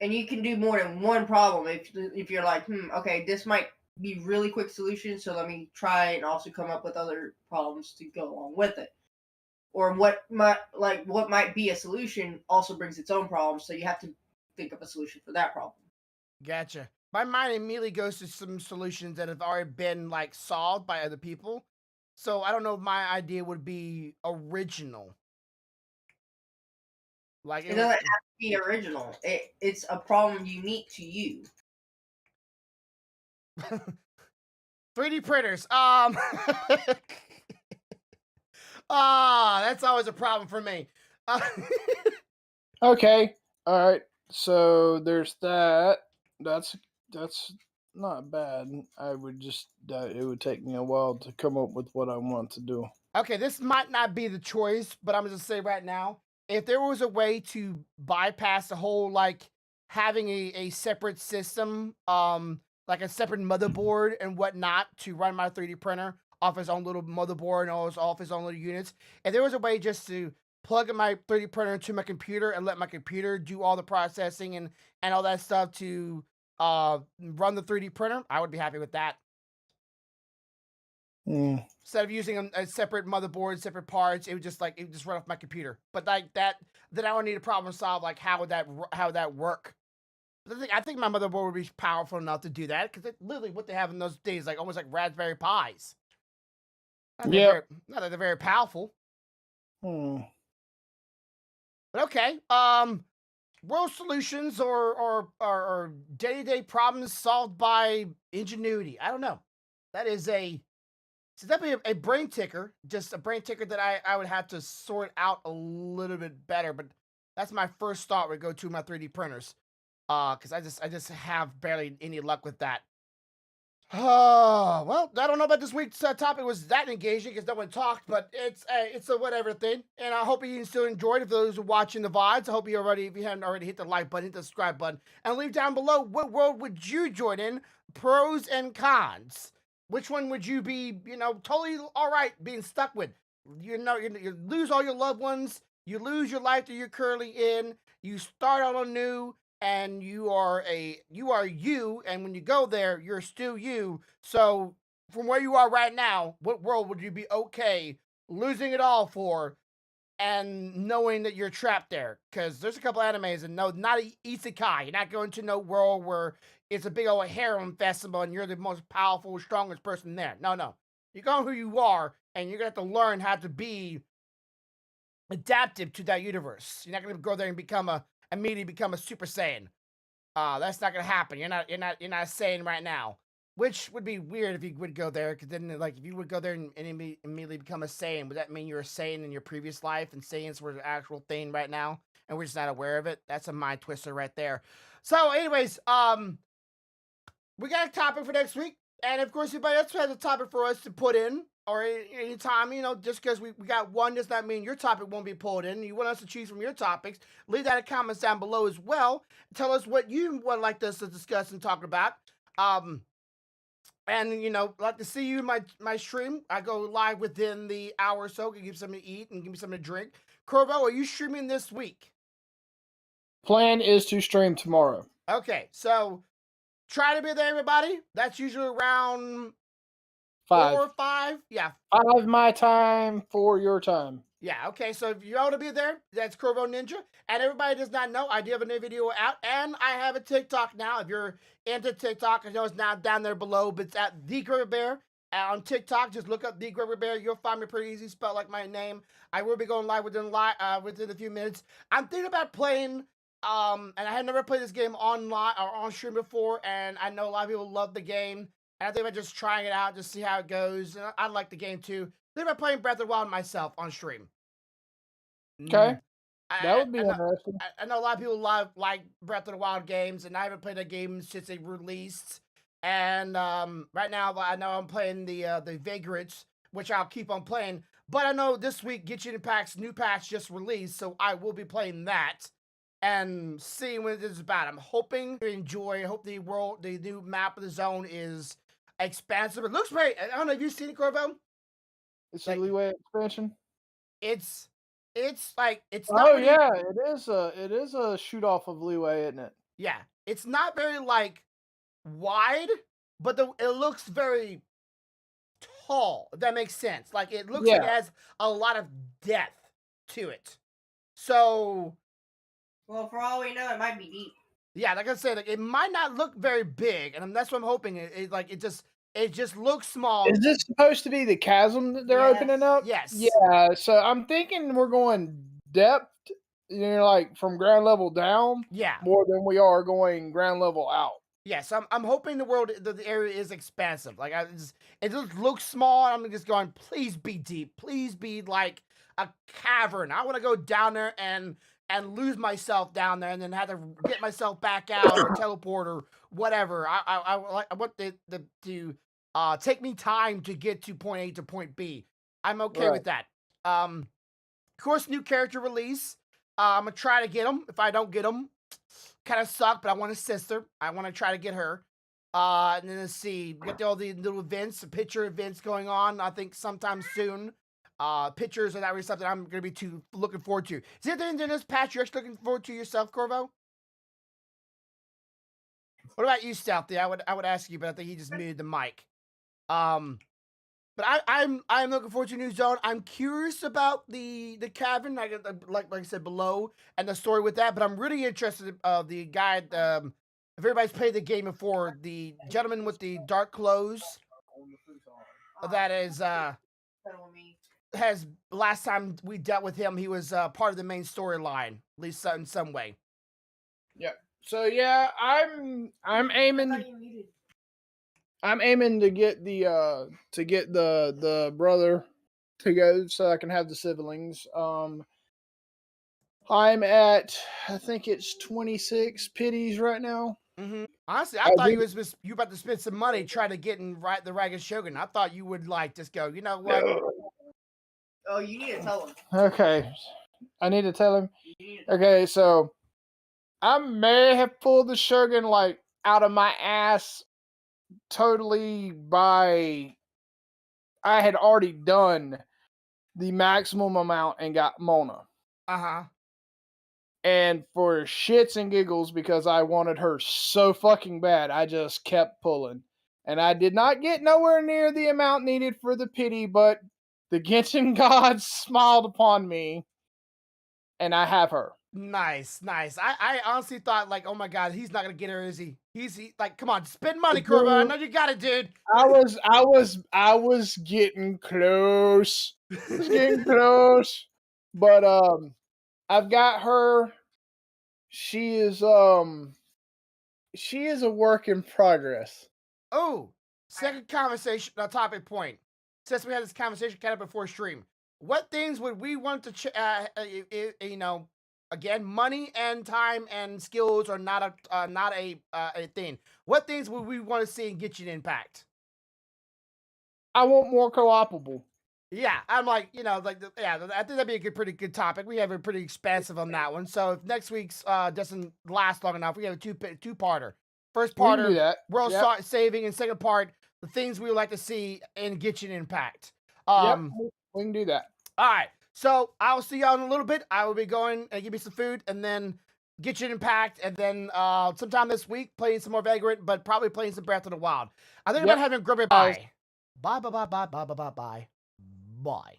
Speaker 3: And you can do more than one problem if you're like, okay, this might be really quick solution, so let me try and also come up with other problems to go along with it. Or what might be a solution also brings its own problems, so you have to think of a solution for that problem.
Speaker 2: Gotcha. My mind immediately goes to some solutions that have already been like solved by other people. So I don't know if my idea would be original. Like
Speaker 3: It doesn't have to be original. It's a problem unique to you.
Speaker 2: 3D printers. That's always a problem for me.
Speaker 1: Okay, all right. So there's that. That's not bad. I would just it would take me a while to come up with what I want to do.
Speaker 2: Okay, this might not be the choice, but I'm just say right now, if there was a way to bypass the whole like having a separate system, like a separate motherboard and whatnot to run my 3D printer off his own little motherboard and off his own little units, if there was a way just to plug in my 3D printer into my computer and let my computer do all the processing and all that stuff to run the 3D printer, I would be happy with that. Instead of using a separate motherboard, separate parts, it would just run off my computer. But like that, then I would need a problem solved. Like how would that work? But I think my motherboard would be powerful enough to do that because it's literally what they have in those days, like almost like Raspberry Pis.
Speaker 1: Yeah.
Speaker 2: Not that they're very powerful.
Speaker 1: Hmm.
Speaker 2: But okay, world solutions or day-to-day problems solved by ingenuity. I don't know. That is it's definitely a brain ticker, just a brain ticker that I would have to sort out a little bit better. But that's my first thought would go to my 3D printers, because I just have barely any luck with that. Well, I don't know about this week's topic was that engaging because no one talked, but it's a whatever thing, and I hope you still enjoyed. If those are watching the VODs, I hope if you haven't already, hit the like button, hit the subscribe button, and leave down below what world would you join in, pros and cons. Which one would you be, totally all right being stuck with? You lose all your loved ones, you lose your life that you're currently in, you start out anew, and you are you, and when you go there, you're still you. So from where you are right now, what world would you be okay losing it all for? And knowing that you're trapped there, because there's a couple animes and no, not isekai. You're not going to no world where it's a big old harem festival and you're the most powerful, strongest person there. No, you're going who you are, and you're gonna have to learn how to be adaptive to that universe. You're not gonna go there and immediately become a Super Saiyan. That's not gonna happen. You're not Saiyan right now. Which would be weird if you would go there, because then, like, if you would go there and immediately become a Saiyan, would that mean you were a Saiyan in your previous life and Saiyans were the actual thing right now, and we're just not aware of it? That's a mind twister right there. So, anyways, we got a topic for next week, and of course, anybody else has a topic for us to put in, or anytime, just because we got one does not mean your topic won't be pulled in. You want us to choose from your topics, leave that in comments down below as well. Tell us what you would like us to discuss and talk about. And like to see you in my stream. I go live within the hour or so. Give you something to eat and give me something to drink. Corvo, are you streaming this week?
Speaker 1: Plan is to stream tomorrow.
Speaker 2: Okay, so try to be there, everybody. That's usually around
Speaker 1: 5.
Speaker 2: 4 or 5. Yeah,
Speaker 1: 5 my time, 4 your time.
Speaker 2: Yeah, okay, so if you want to be there, that's Corvo Ninja. And everybody does not know, I do have a new video out, and I have a TikTok now. If you're into TikTok, I know it's not down there below, but it's at The Gravy Bear. On TikTok, just look up The Gravy Bear. You'll find me pretty easy, spelled like my name. I will be going live within a few minutes. I'm thinking about playing, and I had never played this game online or on stream before, and I know a lot of people love the game. And I think about just trying it out, just see how it goes. And I like the game too. Think about playing Breath of the Wild myself on stream.
Speaker 1: Okay, that
Speaker 2: I,
Speaker 1: would be
Speaker 2: I know.
Speaker 1: interesting.
Speaker 2: I know a lot of people like Breath of the Wild games, and I haven't played that game since they released. And right now, I know I'm playing the Vagrants, which I'll keep on playing. But I know this week Genshin Impact's new patch just released, so I will be playing that and seeing what it is about. I'm hoping to enjoy. I hope the new map of the zone is expansive. It looks great. I don't know if you've seen it, Corvo.
Speaker 1: It's a
Speaker 2: Like
Speaker 1: leeway expansion.
Speaker 2: it's like it's not
Speaker 1: Oh
Speaker 2: really.
Speaker 1: yeah, it is a shoot off of leeway, isn't it?
Speaker 2: Yeah, it's not very like wide, but it looks very tall. If that makes sense. Like it looks like
Speaker 1: Yeah.
Speaker 2: it has a lot of depth to it. So
Speaker 3: Well, for all we know, it might be deep.
Speaker 2: yeah, like I said, like, it might not look very big, and that's what I'm hoping. It just looks small.
Speaker 1: Is this supposed to be the chasm that they're opening
Speaker 3: Yes.
Speaker 1: up?
Speaker 2: Yes.
Speaker 1: Yeah. So I'm thinking we're going depth, like from ground level down,
Speaker 2: Yeah.
Speaker 1: more than we are going ground level out.
Speaker 2: Yes, I'm hoping the area is expansive. Like it just looks small. And I'm just going, please be deep. Please be like a cavern. I want to go down there and lose myself down there, and then have to get myself back out or teleport or whatever. I want to take me time to get to point A to point B. I'm okay
Speaker 1: Right.
Speaker 2: with that. Of course, new character release. I'm gonna try to get them. If I don't get them, kind of suck, but I want a sister. I want to try to get her. And then let's see, we got all the little events, picture events going on. I think sometime soon. Pictures are not really something I'm gonna be too looking forward to. Is there anything in this patch you're actually looking forward to yourself, Corvo? What about you, Stealthy? I would ask you, but I think he just muted the mic. But I'm looking forward to a new zone. I'm curious about the cavern, like I said below, and the story with that. But I'm really interested of the guy. If everybody's played the game before, the gentleman with the dark clothes. That is
Speaker 3: Tell me.
Speaker 2: has last time we dealt with him, he was part of the main storyline, at least in some way.
Speaker 1: Yeah. So yeah, I'm
Speaker 3: I
Speaker 1: aiming
Speaker 3: thought you muted.
Speaker 1: I'm aiming to get the brother to go so I can have the siblings. I'm at, I think it's 26 pities right now.
Speaker 2: Honestly, I
Speaker 1: I
Speaker 2: thought
Speaker 1: do.
Speaker 2: you about to spend some money trying to get in the Ragged Shogun. I thought you would like just go, you know what?
Speaker 3: Oh, you need to tell him.
Speaker 1: Okay, I need to tell him.
Speaker 3: You need to
Speaker 1: Okay, so I may have pulled the Shogun like out of my ass totally by I had already done the maximum amount and got Mona.
Speaker 2: Uh-huh.
Speaker 1: And for shits and giggles, because I wanted her so fucking bad, I just kept pulling. And I did not get nowhere near the amount needed for the pity, but the Genshin gods smiled upon me, and I have her.
Speaker 2: Nice. I honestly thought like, oh my god, he's not gonna get her, is he? He like, come on, spend money, Corvo. I know you got it, dude.
Speaker 1: I was getting close. I was getting close. But I've got her. She is a work in progress.
Speaker 2: Oh, second conversation, topic point. Since we had this conversation kind of before stream, what things would we want to, you know, again, money and time and skills are not a thing. What things would we want to see in Genshin Impact?
Speaker 1: I want more co-opable.
Speaker 2: Yeah, I'm like, you know, like, I think that'd be a pretty good topic. We have a pretty expansive on that one. So if next week's doesn't last long enough, we have a two-parter. First
Speaker 1: We can do
Speaker 2: parter,
Speaker 1: that.
Speaker 2: world
Speaker 1: Yep.
Speaker 2: saving, and second part, the things we would like to see in Genshin Impact.
Speaker 1: Yep, we can do that.
Speaker 2: All right. So I'll see y'all in a little bit. I will be going and give me some food, and then Genshin Impact, and then sometime this week playing some more Vagrant, but probably playing some Breath of the Wild. I think
Speaker 1: Yep.
Speaker 2: about having Grubby bye. Bye. Bye.